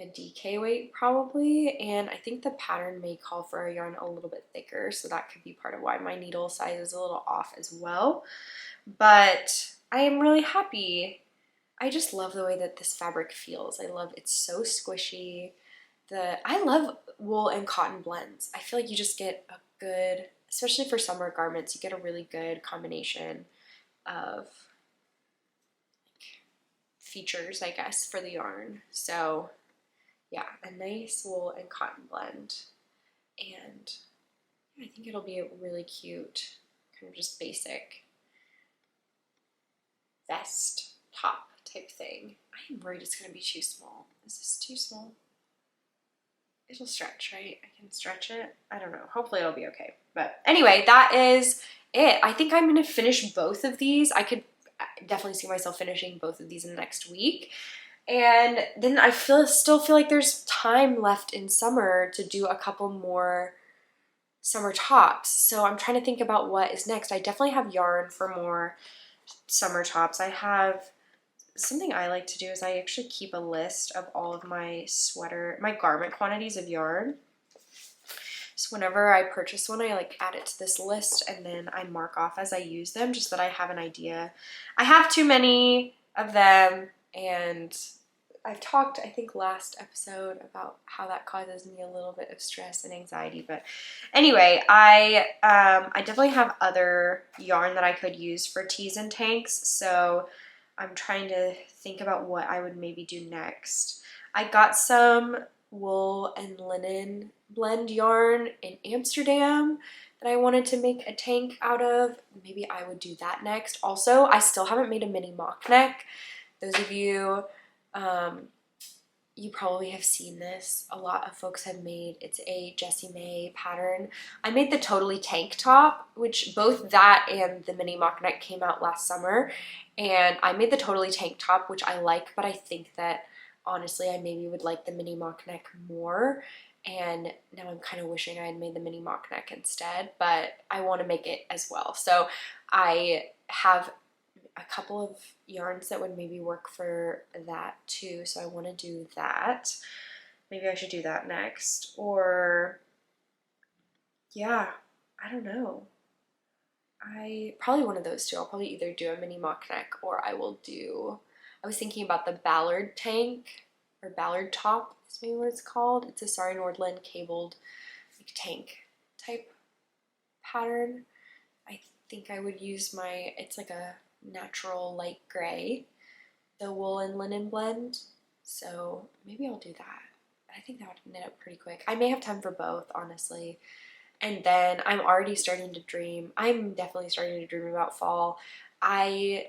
DK weight probably, and I think the pattern may call for a yarn a little bit thicker, so that could be part of why my needle size is a little off as well. But I am really happy. I just love the way that this fabric feels. I love it's so squishy. I love wool and cotton blends. I feel like you just get a good, especially for summer garments, you get a really good combination of features, I guess, for the yarn. So yeah, a nice wool and cotton blend. And I think it'll be a really cute, kind of just basic vest top type thing. I am worried it's going to be too small. Is this too small? It'll stretch, right? I can stretch it. I don't know. Hopefully it'll be okay. But anyway, that is it. I think I'm going to finish both of these. I could definitely see myself finishing both of these in the next week. And then I still feel like there's time left in summer to do a couple more summer tops. So I'm trying to think about what is next. I definitely have yarn for more summer tops. I have something I like to do is I actually keep a list of all of my garment quantities of yarn. So whenever I purchase one, I like add it to this list and then I mark off as I use them, just that I have an idea. I have too many of them, and I've talked, I think last episode, about how that causes me a little bit of stress and anxiety. But anyway, I definitely have other yarn that I could use for tees and tanks. So I'm trying to think about what I would maybe do next. I got some wool and linen blend yarn in Amsterdam that I wanted to make a tank out of. Maybe I would do that next. Also, I still haven't made a mini mock neck. Those of you, you probably have seen this. A lot of folks have made, it's a Jessie May pattern. I made the Totally tank top, which both that and the mini mock neck came out last summer. And I made the Totally tank top, which I like, but I think that honestly, I maybe would like the mini mock neck more. And now I'm kind of wishing I had made the mini mock neck instead, but I want to make it as well. So I have a couple of yarns that would maybe work for that too. So I want to do that. Maybe I should do that next. Or yeah, I don't know. Probably one of those two. I'll probably either do a mini mock neck or I was thinking about the Ballard tank or Ballard top is maybe what it's called. It's a Sari Nordlund cabled like tank type pattern. I think I would use it's like a natural light gray, the wool and linen blend. So maybe I'll do that. I think that would knit up pretty quick. I may have time for both, honestly. And then I'm already starting to dream. I'm definitely starting to dream about fall. I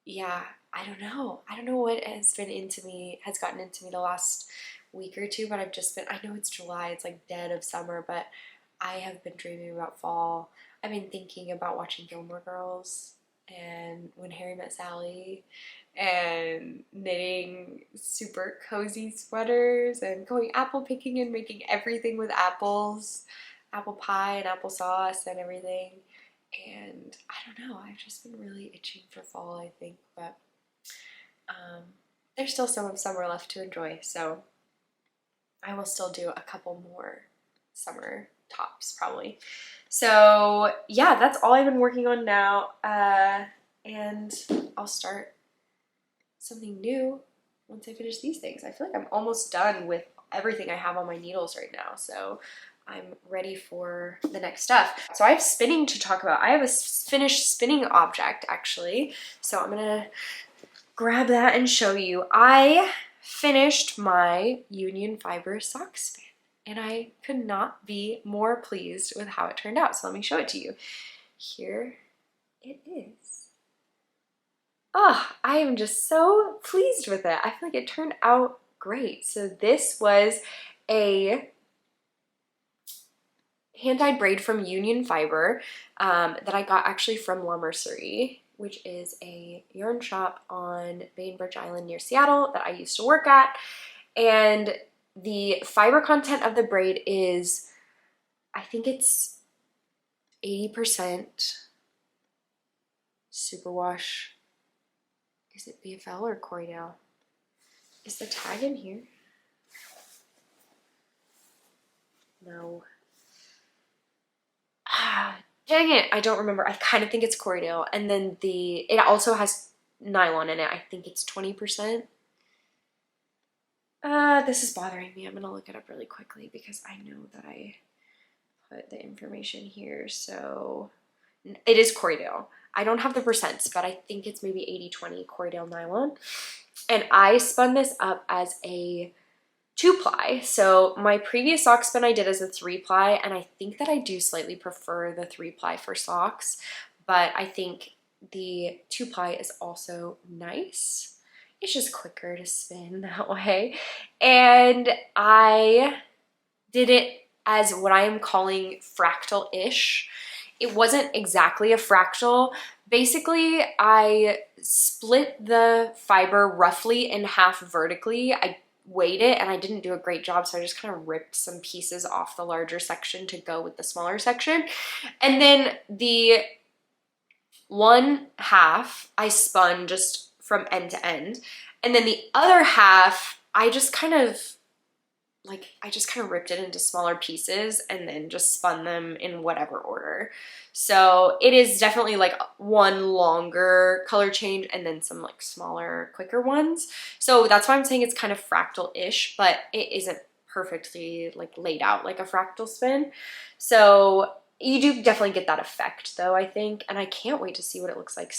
don't know. I don't know what has gotten into me the last week or two, but I know it's July, it's like dead of summer, but I have been dreaming about fall. I've been thinking about watching Gilmore Girls and When Harry Met Sally and knitting super cozy sweaters and going apple picking and making everything with apples, apple pie and applesauce and everything. And I don't know, I've just been really itching for fall, I think, but there's still some of summer left to enjoy, so I will still do a couple more summer tops probably. So yeah, that's all I've been working on now, and I'll start something new once I finish these things. I feel like I'm almost done with everything I have on my needles right now, so I'm ready for the next stuff. So I have spinning to talk about. I have a finished spinning object actually, so I'm gonna grab that and show you. I finished my Union Fiber sock spin and I could not be more pleased with how it turned out. So let me show it to you. Here it is. I am just so pleased with it. I feel like it turned out great. So this was a hand-dyed braid from Union Fibre that I got actually from La Mercerie, which is a yarn shop on Bainbridge Island near Seattle that I used to work at. And the fiber content of the braid is, I think it's 80% superwash. Is it BFL or Corriedale? Is the tag in here? No. Dang it, I don't remember. I kind of think it's Corriedale. And then it also has nylon in it. I think it's 20%. This is bothering me. I'm gonna look it up really quickly because I know that I put the information here. So it is Corriedale. I don't have the percents, but I think it's maybe 80-20 Corriedale nylon. And I spun this up as a 2-ply. So my previous sock spin I did as a 3-ply, and I think that I do slightly prefer the 3-ply for socks, but I think the 2-ply is also nice. It's just quicker to spin that way. And I did it as what I am calling fractal-ish. It wasn't exactly a fractal. Basically, I split the fiber roughly in half vertically. I weighed it and I didn't do a great job, so I just kind of ripped some pieces off the larger section to go with the smaller section. And then the one half I spun just from end to end, and then the other half I just kind of ripped it into smaller pieces and then just spun them in whatever order. So it is definitely like one longer color change and then some like smaller, quicker ones. So that's why I'm saying it's kind of fractal-ish, but it isn't perfectly like laid out like a fractal spin. So you do definitely get that effect though, I think. And I can't wait to see what it looks like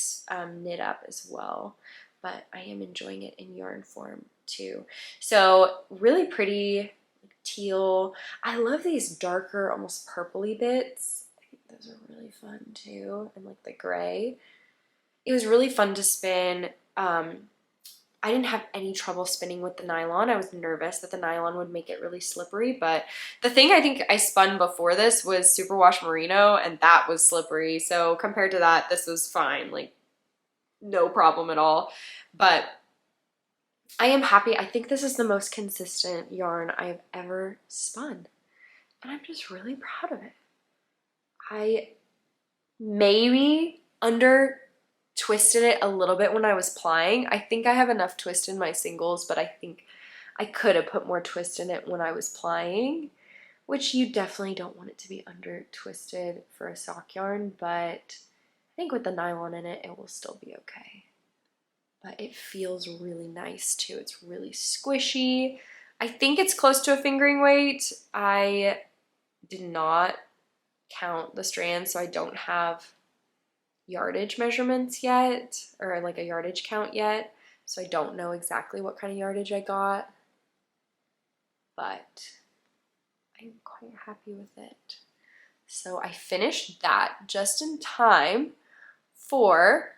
knit up as well. But I am enjoying it in yarn form too. So really pretty teal. I love these darker, almost purpley bits. I think those are really fun too. And like the gray. It was really fun to spin. I didn't have any trouble spinning with the nylon. I was nervous that the nylon would make it really slippery, but the thing I think I spun before this was superwash merino, and that was slippery. So compared to that, this was fine. Like no problem at all. But I am happy. I think this is the most consistent yarn I've ever spun. And I'm just really proud of it. I maybe under twisted it a little bit when I was plying. I think I have enough twist in my singles, but I think I could have put more twist in it when I was plying, which you definitely don't want it to be under twisted for a sock yarn, but I think with the nylon in it, it will still be okay. But it feels really nice too. It's really squishy. I think it's close to a fingering weight. I did not count the strands, so I don't have yardage measurements yet, or like a yardage count yet. So I don't know exactly what kind of yardage I got, but I'm quite happy with it. So I finished that just in time for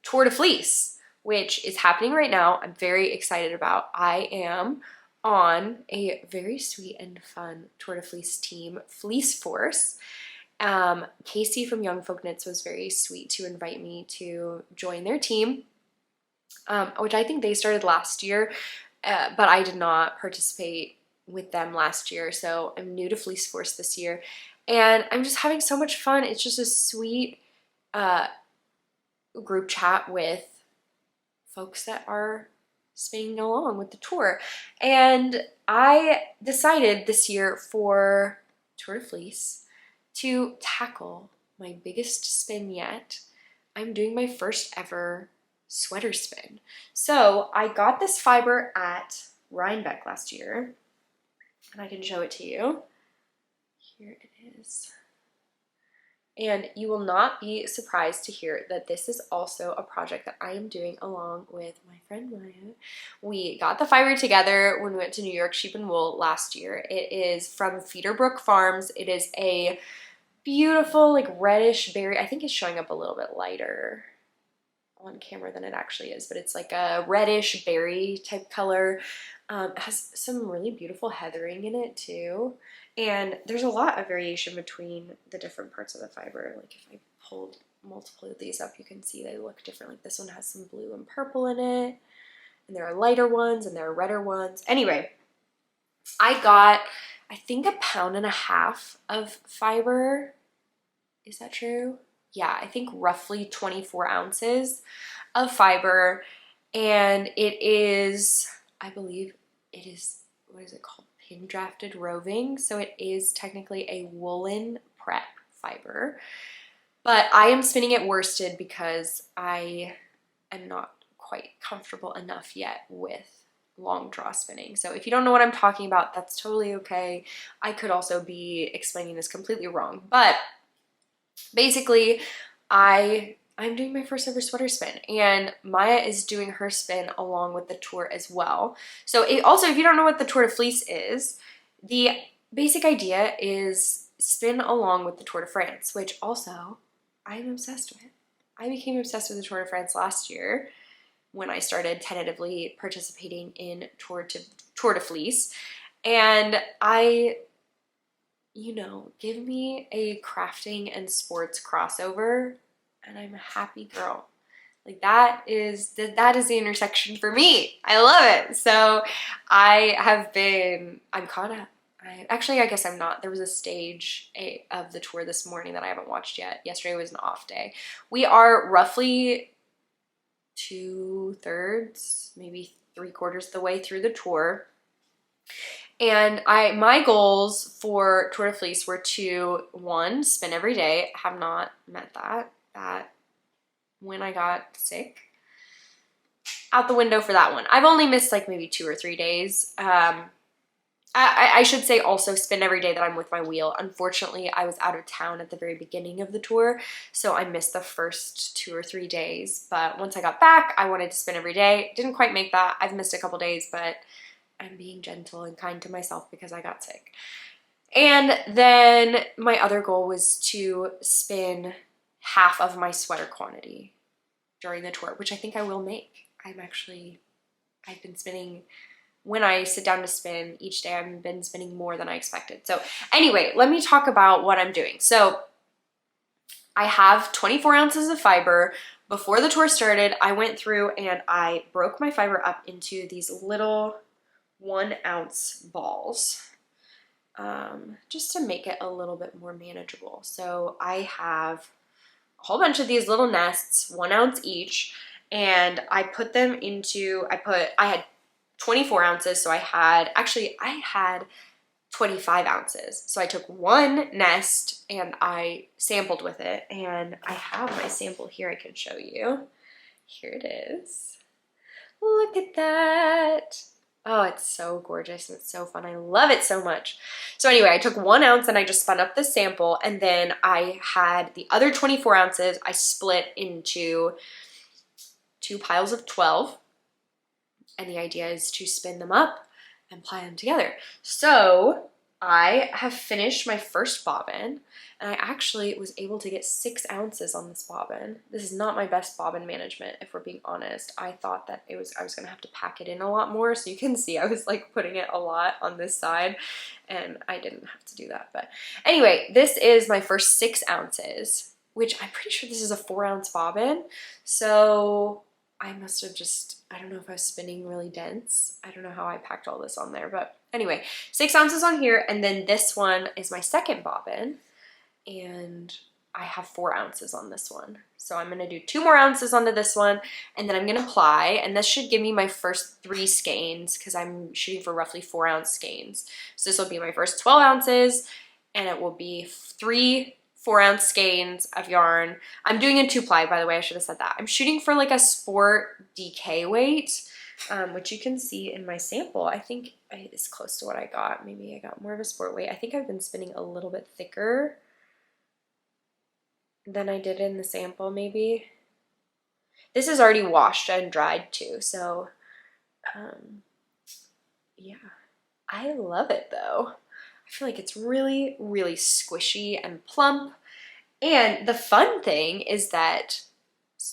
Tour de Fleece, which is happening right now. I'm very excited about. I am on a very sweet and fun Tour de Fleece team, Fleece Force. Kaci from Young Folk Knits was very sweet to invite me to join their team, which I think they started last year, but I did not participate with them last year, so I'm new to Fleece Force this year, and I'm just having so much fun. It's just a sweet group chat with folks that are spinning along with the tour. And I decided this year for Tour de Fleece to tackle my biggest spin yet. I'm doing my first ever sweater spin. So I got this fiber at Rhinebeck last year, and I can show it to you. Here it is. And you will not be surprised to hear that this is also a project that I am doing along with my friend Maya. We got the fiber together when we went to New York Sheep and Wool last year. It is from Feederbrook Farms. It is a beautiful like reddish berry. I think it's showing up a little bit lighter on camera than it actually is, but it's like a reddish berry type color. It has some really beautiful heathering in it too. And there's a lot of variation between the different parts of the fiber. Like if I pulled multiple of these up, you can see they look different. Like this one has some blue and purple in it, and there are lighter ones and there are redder ones. Anyway, I got, I think, 1.5 pounds of fiber. Is that true? Yeah, I think roughly 24 ounces of fiber. And it is, I believe it is, what is it called? Pin drafted roving. So it is technically a woolen prep fiber. But I am spinning it worsted because I am not quite comfortable enough yet with long draw spinning. So if you don't know what I'm talking about, that's totally okay. I could also be explaining this completely wrong. But basically, I'm doing my first ever sweater spin, and Maya is doing her spin along with the tour as well. So also, if you don't know what the Tour de Fleece is, the basic idea is spin along with the Tour de France, which also I'm obsessed with. I became obsessed with the Tour de France last year when I started tentatively participating in Tour de Fleece, and you know, give me a crafting and sports crossover and I'm a happy girl. Like that is the intersection for me. I love it. So I'm caught up. I guess I'm not. There was a stage of the tour this morning that I haven't watched yet. Yesterday was an off day. We are roughly 2/3, maybe 3/4 of the way through the tour. And my goals for Tour de Fleece were to, 1, spin every day. Have not met that. That when I got sick, out the window for that one. I've only missed like maybe 2 or 3 days. I should say also spin every day that I'm with my wheel. Unfortunately, I was out of town at the very beginning of the tour, so I missed the first 2 or 3 days. But once I got back, I wanted to spin every day. Didn't quite make that. I've missed a couple days, but I'm being gentle and kind to myself because I got sick. And then my other goal was to spin half of my sweater quantity during the tour, which I think I will make. I've been spinning, when I sit down to spin each day, I've been spinning more than I expected. So anyway, let me talk about what I'm doing. So I have 24 ounces of fiber. Before the tour started, I went through and I broke my fiber up into these little 1 ounce balls, just to make it a little bit more manageable. So I have a whole bunch of these little nests, 1 ounce each, and I put them into, I had 24 ounces, so I had 25 ounces. So I took 1 nest and I sampled with it, and I have my sample here I can show you. Here it is. Look at that. Oh, it's so gorgeous and it's so fun. I love it so much. So anyway, I took 1 ounce and I just spun up the sample, and then I had the other 24 ounces I split into 2 piles of 12. And the idea is to spin them up and ply them together. So I have finished my first bobbin, and I actually was able to get 6 ounces on this bobbin. This is not my best bobbin management, if we're being honest. I thought that I was gonna have to pack it in a lot more, so you can see I was like putting it a lot on this side, and I didn't have to do that. But anyway, this is my first 6 ounces, which I'm pretty sure this is a 4 ounce bobbin. So I must have I don't know if I was spinning really dense. I don't know how I packed all this on there, but anyway, 6 ounces on here, and then this one is my second bobbin, and I have 4 ounces on this one. So I'm gonna do 2 more ounces onto this one, and then I'm gonna ply, and this should give me my first 3 skeins because I'm shooting for roughly 4 ounce skeins. So this will be my first 12 ounces, and it will be 3 4 ounce skeins of yarn. I'm doing a 2-ply, by the way, I should have said that. I'm shooting for like a sport DK weight, which you can see in my sample. I think it's close to what I got. Maybe I got more of a sport weight. I think I've been spinning a little bit thicker than I did in the sample, maybe. This is already washed and dried too, so yeah. I love it though. I feel like it's really, really squishy and plump. And the fun thing is that,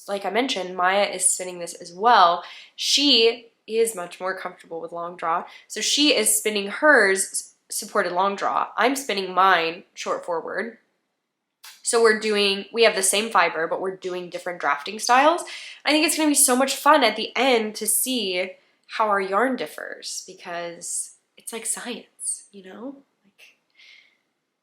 like I mentioned, Maya is spinning this as well. She is much more comfortable with long draw. So she is spinning hers supported long draw. I'm spinning mine short forward. So we have the same fiber, but we're doing different drafting styles. I think it's gonna be so much fun at the end to see how our yarn differs, because it's like science, you know? Like,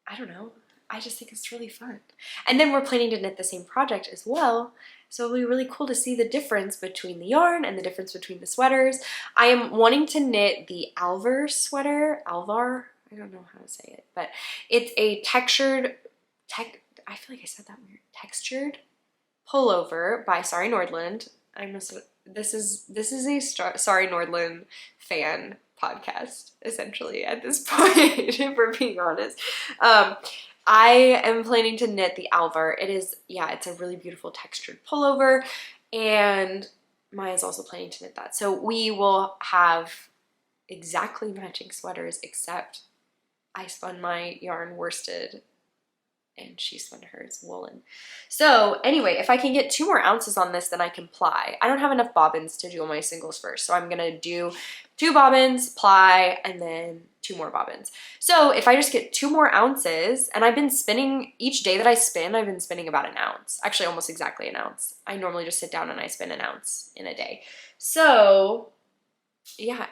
I don't know. I just think it's really fun. And then we're planning to knit the same project as well. So it'll be really cool to see the difference between the yarn and the difference between the sweaters. I am wanting to knit the Alvar sweater. Alvar? I don't know how to say it, but it's a I feel like I said that weird. Textured pullover by Sari Nordlund. This is a Sari Nordlund fan podcast, essentially, at this point, if we're being honest. I am planning to knit the Alvar. It's a really beautiful textured pullover, and Maya's also planning to knit that. So we will have exactly matching sweaters, except I spun my yarn worsted and she spun hers woolen. So anyway, if I can get 2 more ounces on this, then I can ply. I don't have enough bobbins to do my singles first, so I'm gonna do 2 bobbins, ply, and then 2 more bobbins. So if I just get 2 more ounces, and I've been spinning, each day that I spin, I've been spinning about an ounce. Actually, almost exactly an ounce. I normally just sit down and I spin an ounce in a day. So yeah,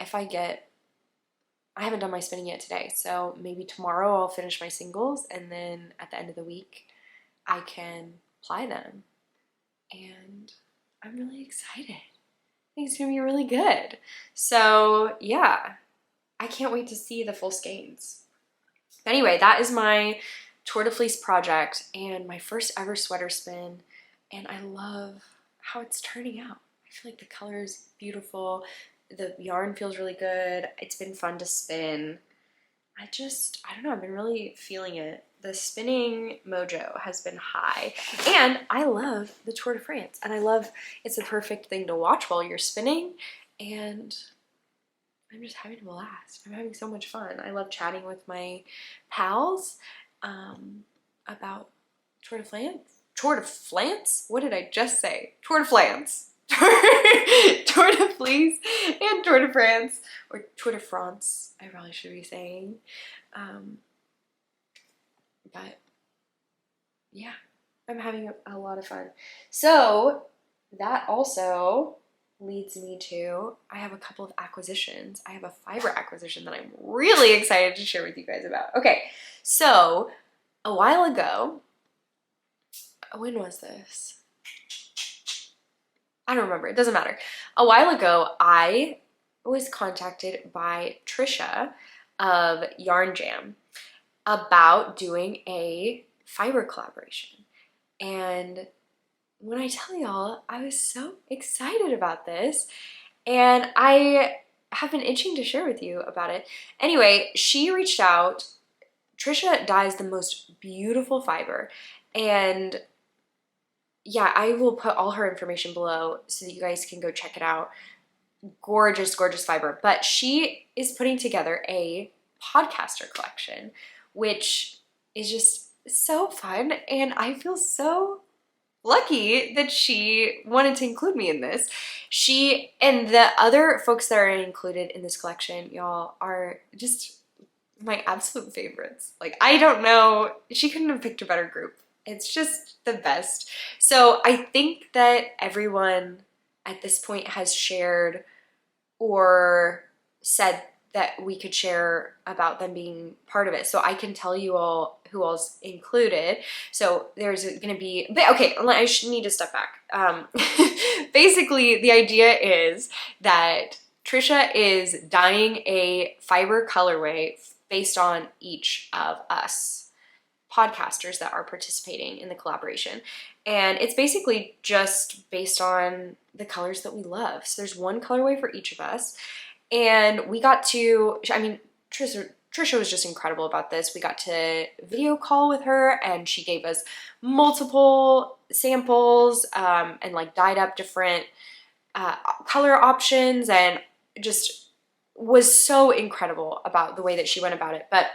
I haven't done my spinning yet today, so maybe tomorrow I'll finish my singles, and then at the end of the week I can ply them. And I'm really excited. I think it's gonna be really good. So yeah, I can't wait to see the full skeins. Anyway, that is my Tour de Fleece project and my first ever sweater spin, and I love how it's turning out. I feel like the color is beautiful. The yarn feels really good. It's been fun to spin. I don't know, I've been really feeling it. The spinning mojo has been high. And I love the Tour de France. And it's the perfect thing to watch while you're spinning. And I'm just having a blast. I'm having so much fun. I love chatting with my pals about Tour de France. Tour de France? What did I just say? Tour de France. Tour de Fleece and Tour de France, or Tour de France, I probably should be saying. But yeah, I'm having a lot of fun. So that also leads me to, I have a couple of acquisitions. I have a Fibre acquisition that I'm really excited to share with you guys about. Okay, so a while ago, when was this? I don't remember, it doesn't matter. A while ago, I was contacted by Trisha of Yarn Jam about doing a Fibre collaboration. And when I tell y'all, I was so excited about this, and I have been itching to share with you about it. Anyway, she reached out. Trisha dyes the most beautiful fiber, and yeah, I will put all her information below so that you guys can go check it out. Gorgeous, gorgeous fiber. But she is putting together a podcaster collection, which is just so fun. And I feel so lucky that she wanted to include me in this. She and the other folks that are included in this collection, y'all, are just my absolute favorites. Like, I don't know, she couldn't have picked a better group. It's just the best. So I think that everyone at this point has shared or said that we could share about them being part of it. So I can tell you all who all's included. So there's gonna be, but okay, I need to step back. Basically, the idea is that Trisha is dyeing a fiber colorway based on each of us podcasters that are participating in the collaboration. And it's basically just based on the colors that we love. So there's one colorway for each of us. And we got to, I mean, Trisha was just incredible about this. We got to video call with her, and she gave us multiple samples and like dyed up different color options, and just was so incredible about the way that she went about it. But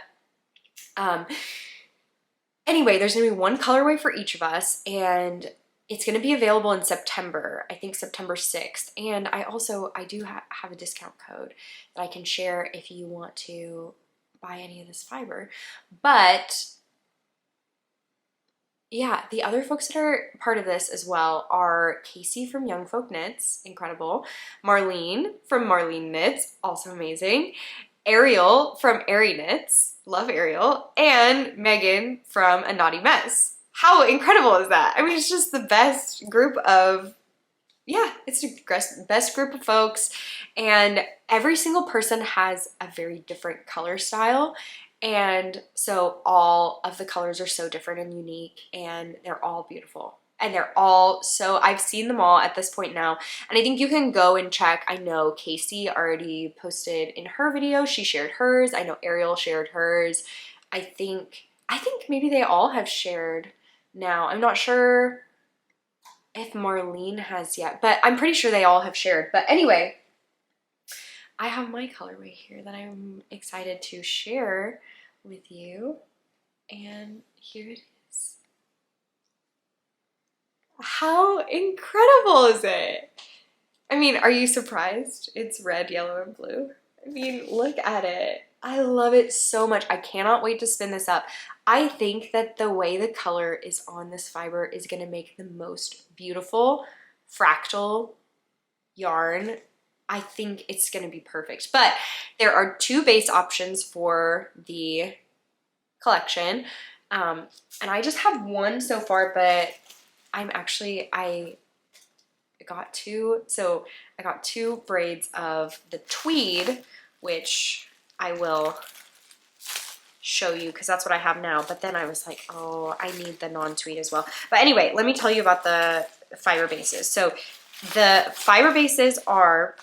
anyway, there's gonna be one colorway for each of us, and it's gonna be available in September, I think September 6th. And I do have a discount code that I can share if you want to buy any of this fiber. But yeah, the other folks that are part of this as well are Kaci from Young Folk Knits, incredible. Marlene from Marlene Knits, also amazing. Ariel from Airy Knits, love Ariel. And Meghan from A Naughty Mess. How incredible is that? I mean, it's just the best group of, yeah, it's the best group of folks. And every single person has a very different color style. And so all of the colors are so different and unique, and they're all beautiful. And they're all so, I've seen them all at this point now. And I think you can go and check. I know Kaci already posted in her video. She shared hers. I know Ariel shared hers. I think maybe they all have shared now. I'm not sure if Marlene has yet, but I'm pretty sure they all have shared. But anyway, I have my colorway here that I'm excited to share with you, and here it is. How incredible is it? I mean, are you surprised? It's red, yellow, and blue. I mean, look at it. I love it so much. I cannot wait to spin this up. I think that the way the color is on this fiber is going to make the most beautiful fractal yarn. I think it's going to be perfect. But there are 2 base options for the collection. And I just have one so far, but I got 2. So I got 2 braids of the tweed, which I will show you because that's what I have now. But then I was like, oh, I need the non-tweed as well. But anyway, let me tell you about the fiber bases. So the fiber bases are,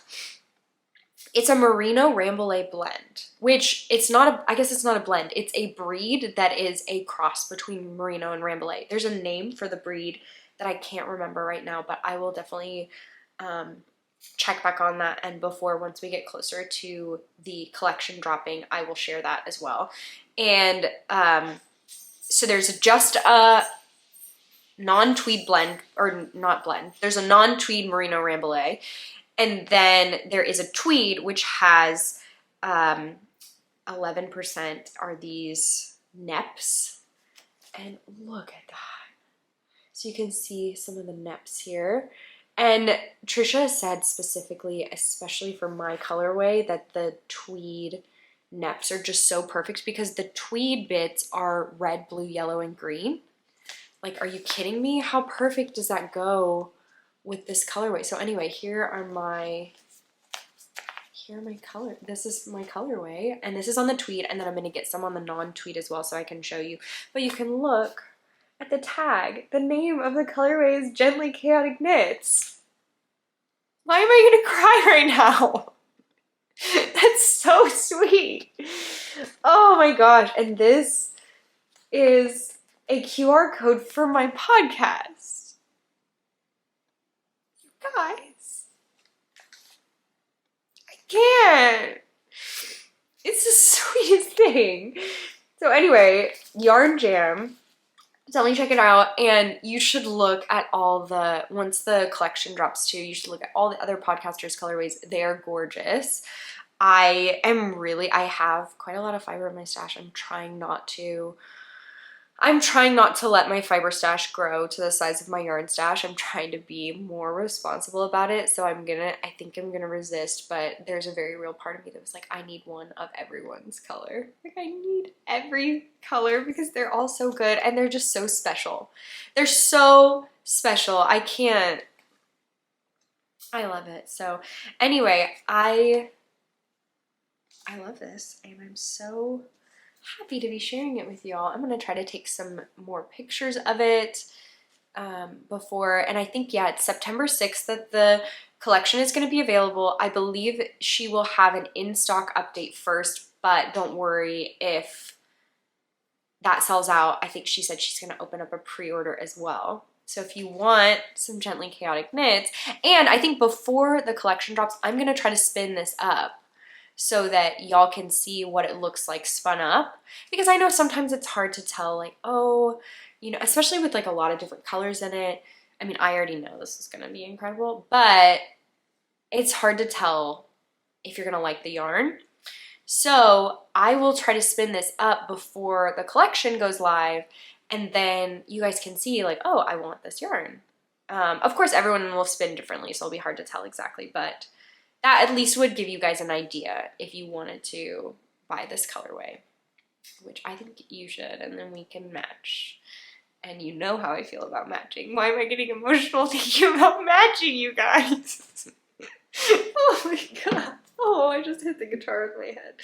it's a Merino Rambouillet blend, which it's not a, I guess it's not a blend. It's a breed that is a cross between Merino and Rambouillet. There's a name for the breed that I can't remember right now, but I will definitely check back on that. And once we get closer to the collection dropping, I will share that as well. And so there's just a non-tweed blend, or not blend. There's a non-tweed Merino Rambouillet. And then there is a tweed, which has 11% are these neps. And look at that. So you can see some of the neps here. And Trisha said specifically, especially for my colorway, that the tweed neps are just so perfect because the tweed bits are red, blue, yellow, and green. Like, are you kidding me? How perfect does that go with this colorway? So anyway, here are my color. This is my colorway, and this is on the tweed, and then I'm gonna get some on the non-tweed as well so I can show you. But you can look at the tag. The name of the colorway is Gently Chaotic Knits. Why am I gonna cry right now? That's so sweet. Oh my gosh. And this is a QR code for my podcast. You guys, I can't. It's the sweetest thing. So anyway, Yarn Jam. Definitely check it out, and you should look at all the, once the collection drops too, you should look at all the other podcasters' colorways. They are gorgeous. I have quite a lot of fiber in my stash. I'm trying not to let my fiber stash grow to the size of my yarn stash. I'm trying to be more responsible about it. So I think I'm gonna resist, but there's a very real part of me that was like, I need one of everyone's color. Like, I need every color because they're all so good and they're just so special. They're so special. I love it. So anyway, I love this, and I'm so happy to be sharing it with y'all. I'm going to try to take some more pictures of it before, and I think, yeah, it's September 6th that the collection is going to be available. I believe she will have an in-stock update first, but don't worry if that sells out. I think she said she's going to open up a pre-order as well. So if you want some Gently Chaotic Knits, and I think before the collection drops, I'm going to try to spin this up so that y'all can see what it looks like spun up. Because I know sometimes it's hard to tell, like, oh, you know, especially with like a lot of different colors in it. I mean, I already know this is gonna be incredible, but it's hard to tell if you're gonna like the yarn. So I will try to spin this up before the collection goes live, and then you guys can see like, oh, I want this yarn. Of course, everyone will spin differently, so it'll be hard to tell exactly, but that at least would give you guys an idea if you wanted to buy this colorway, which I think you should, and then we can match. And you know how I feel about matching. Why am I getting emotional thinking about matching, you guys? Oh my god. Oh, I just hit the guitar with my head.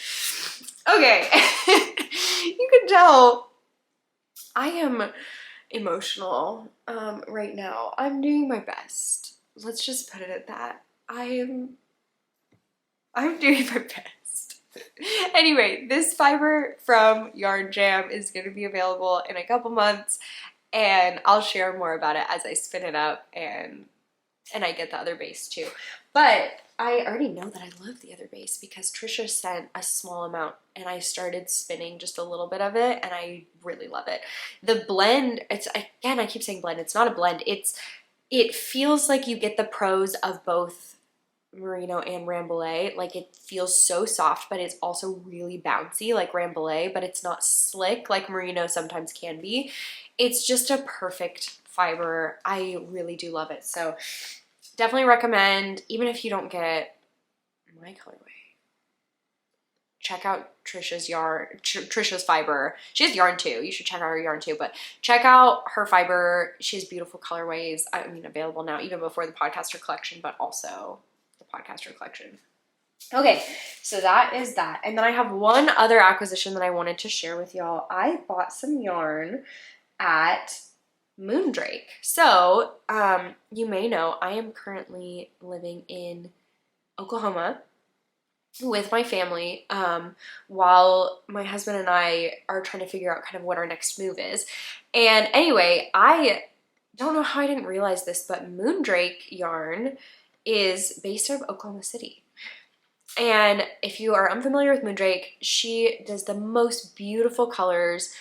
Okay. You can tell I am emotional right now. I'm doing my best. Let's just put it at that. I'm doing my best. Anyway, this fiber from Yarn Jam is going to be available in a couple months, and I'll share more about it as I spin it up and I get the other base too. But I already know that I love the other base because Trisha sent a small amount and I started spinning just a little bit of it and I really love it. The blend, it's, again, I keep saying blend, it's not a blend. It feels like you get the pros of both Merino and Rambouillet. Like it feels so soft, but it's also really bouncy like Rambouillet, but it's not slick like Merino sometimes can be. It's just a perfect fiber. I really do love it. So definitely recommend, even if you don't get my colorway, check out Trisha's yarn, Trisha's fiber. She has yarn too. You should check out her yarn too, but check out her fiber. She has beautiful colorways. I mean, available now, even before the podcaster collection, but also the podcaster collection. Okay, so that is that. And then I have one other acquisition that I wanted to share with y'all. I bought some yarn at Moondrake. So, you may know I am currently living in Oklahoma with my family, while my husband and I are trying to figure out kind of what our next move is. And anyway, I don't know how I didn't realize this, but Moondrake yarn is based out of Oklahoma City. And if you are unfamiliar with Moondrake, she does the most beautiful colors,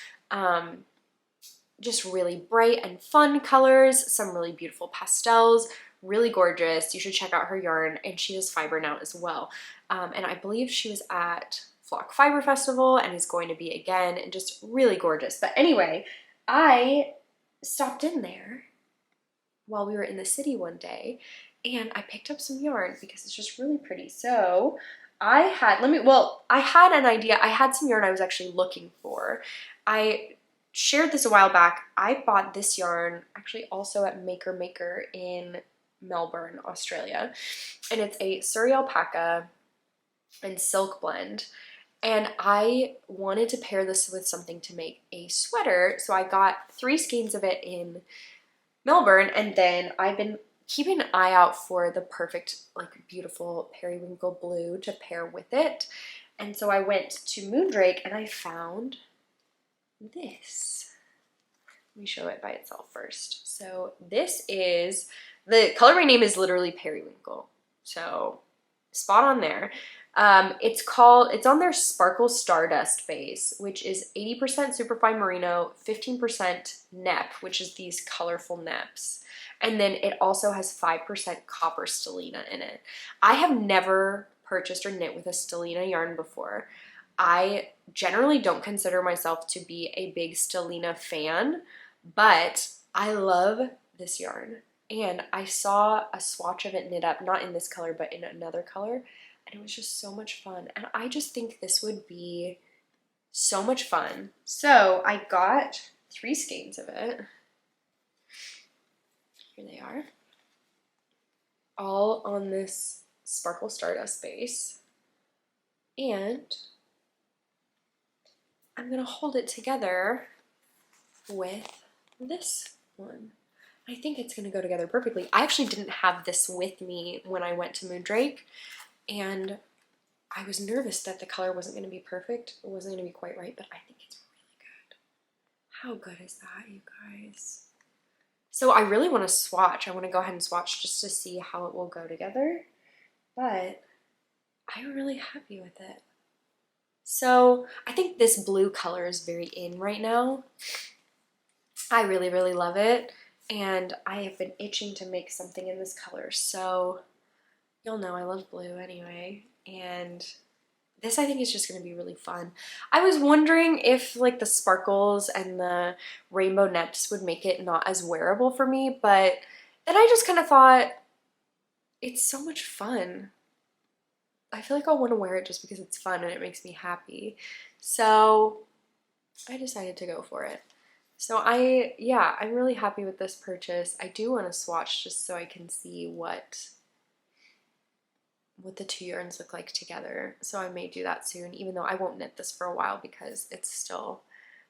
just really bright and fun colors, some really beautiful pastels, really gorgeous. You should check out her yarn, and she does fiber now as well. And I believe she was at Flock Fiber Festival and is going to be again, and just really gorgeous. But anyway, I stopped in there while we were in the city one day, and I picked up some yarn because it's just really pretty. So I had an idea. I had some yarn I was actually looking for. I shared this a while back. I bought this yarn actually also at Maker Maker in Melbourne, Australia. And it's a Sari alpaca and silk blend. And I wanted to pair this with something to make a sweater. So I got 3 skeins of it in Melbourne. And then I've been keeping an eye out for the perfect, like, beautiful periwinkle blue to pair with it. And so I went to Moondrake and I found this. Let me show it by itself first. So this is, the colorway name is literally periwinkle. So spot on there. It's on their Sparkle Stardust base, which is 80% superfine merino, 15% nep, which is these colorful neps. And then it also has 5% copper stellina in it. I have never purchased or knit with a stellina yarn before. I generally don't consider myself to be a big stellina fan, but I love this yarn. And I saw a swatch of it knit up, not in this color, but in another color, and it was just so much fun. And I just think this would be so much fun. So I got 3 skeins of it. Here they are. All on this Sparkle Stardust base. And I'm gonna hold it together with this one. I think it's gonna go together perfectly. I actually didn't have this with me when I went to Moondrake, and I was nervous that the color wasn't gonna be perfect. It wasn't gonna be quite right, but I think it's really good. How good is that, you guys? So I really want to swatch. I want to go ahead and swatch just to see how it will go together, but I'm really happy with it. So I think this blue color is very in right now. I really, really love it. And I have been itching to make something in this color. So you'll know I love blue anyway. And this I think is just going to be really fun. I was wondering if like the sparkles and the rainbow nets would make it not as wearable for me, but then I just kind of thought it's so much fun. I feel like I'll want to wear it just because it's fun and it makes me happy. So I decided to go for it. So I'm really happy with this purchase. I do want to swatch just so I can see what the two yarns look like together. So I may do that soon, even though I won't knit this for a while because it's still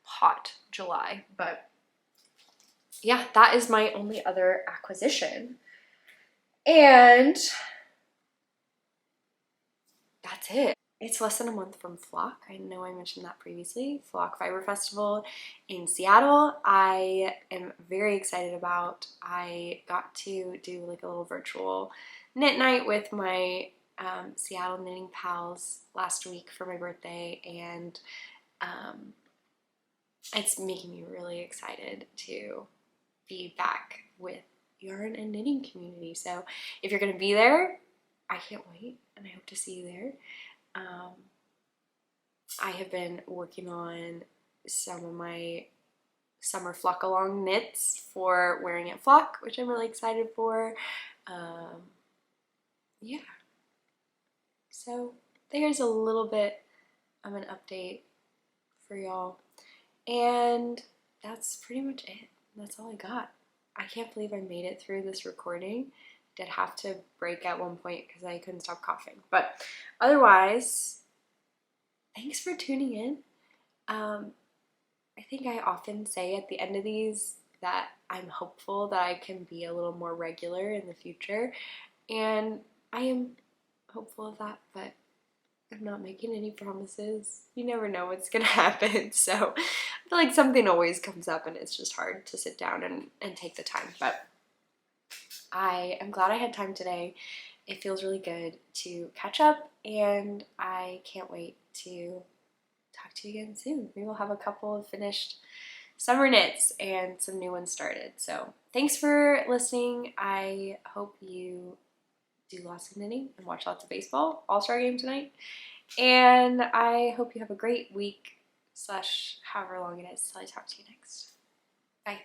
hot July. But yeah, that is my only other acquisition. And that's it. It's less than a month from Flock. I know I mentioned that previously. Flock Fibre Festival in Seattle. I am very excited about. I got to do like a little virtual knit night with my Seattle knitting pals last week for my birthday, and it's making me really excited to be back with yarn and knitting community. So if you're going to be there, I can't wait, and I hope to see you there. I have been working on some of my summer flock along knits for wearing at Flock, which I'm really excited for. Yeah. So there's a little bit of an update for y'all. And that's pretty much it. That's all I got. I can't believe I made it through this recording. Did have to break at one point because I couldn't stop coughing. But otherwise, thanks for tuning in. I think I often say at the end of these that I'm hopeful that I can be a little more regular in the future. And I am hopeful of that, but I'm not making any promises. You never know what's gonna happen. So I feel like something always comes up and it's just hard to sit down and take the time. But I am glad I had time today. It feels really good to catch up, and I can't wait to talk to you again soon. Maybe we'll have a couple of finished summer knits and some new ones started. So thanks for listening. I hope you do lots of knitting and watch lots of baseball. All-Star game tonight. And I hope you have a great week / however long it is till I talk to you next. Bye.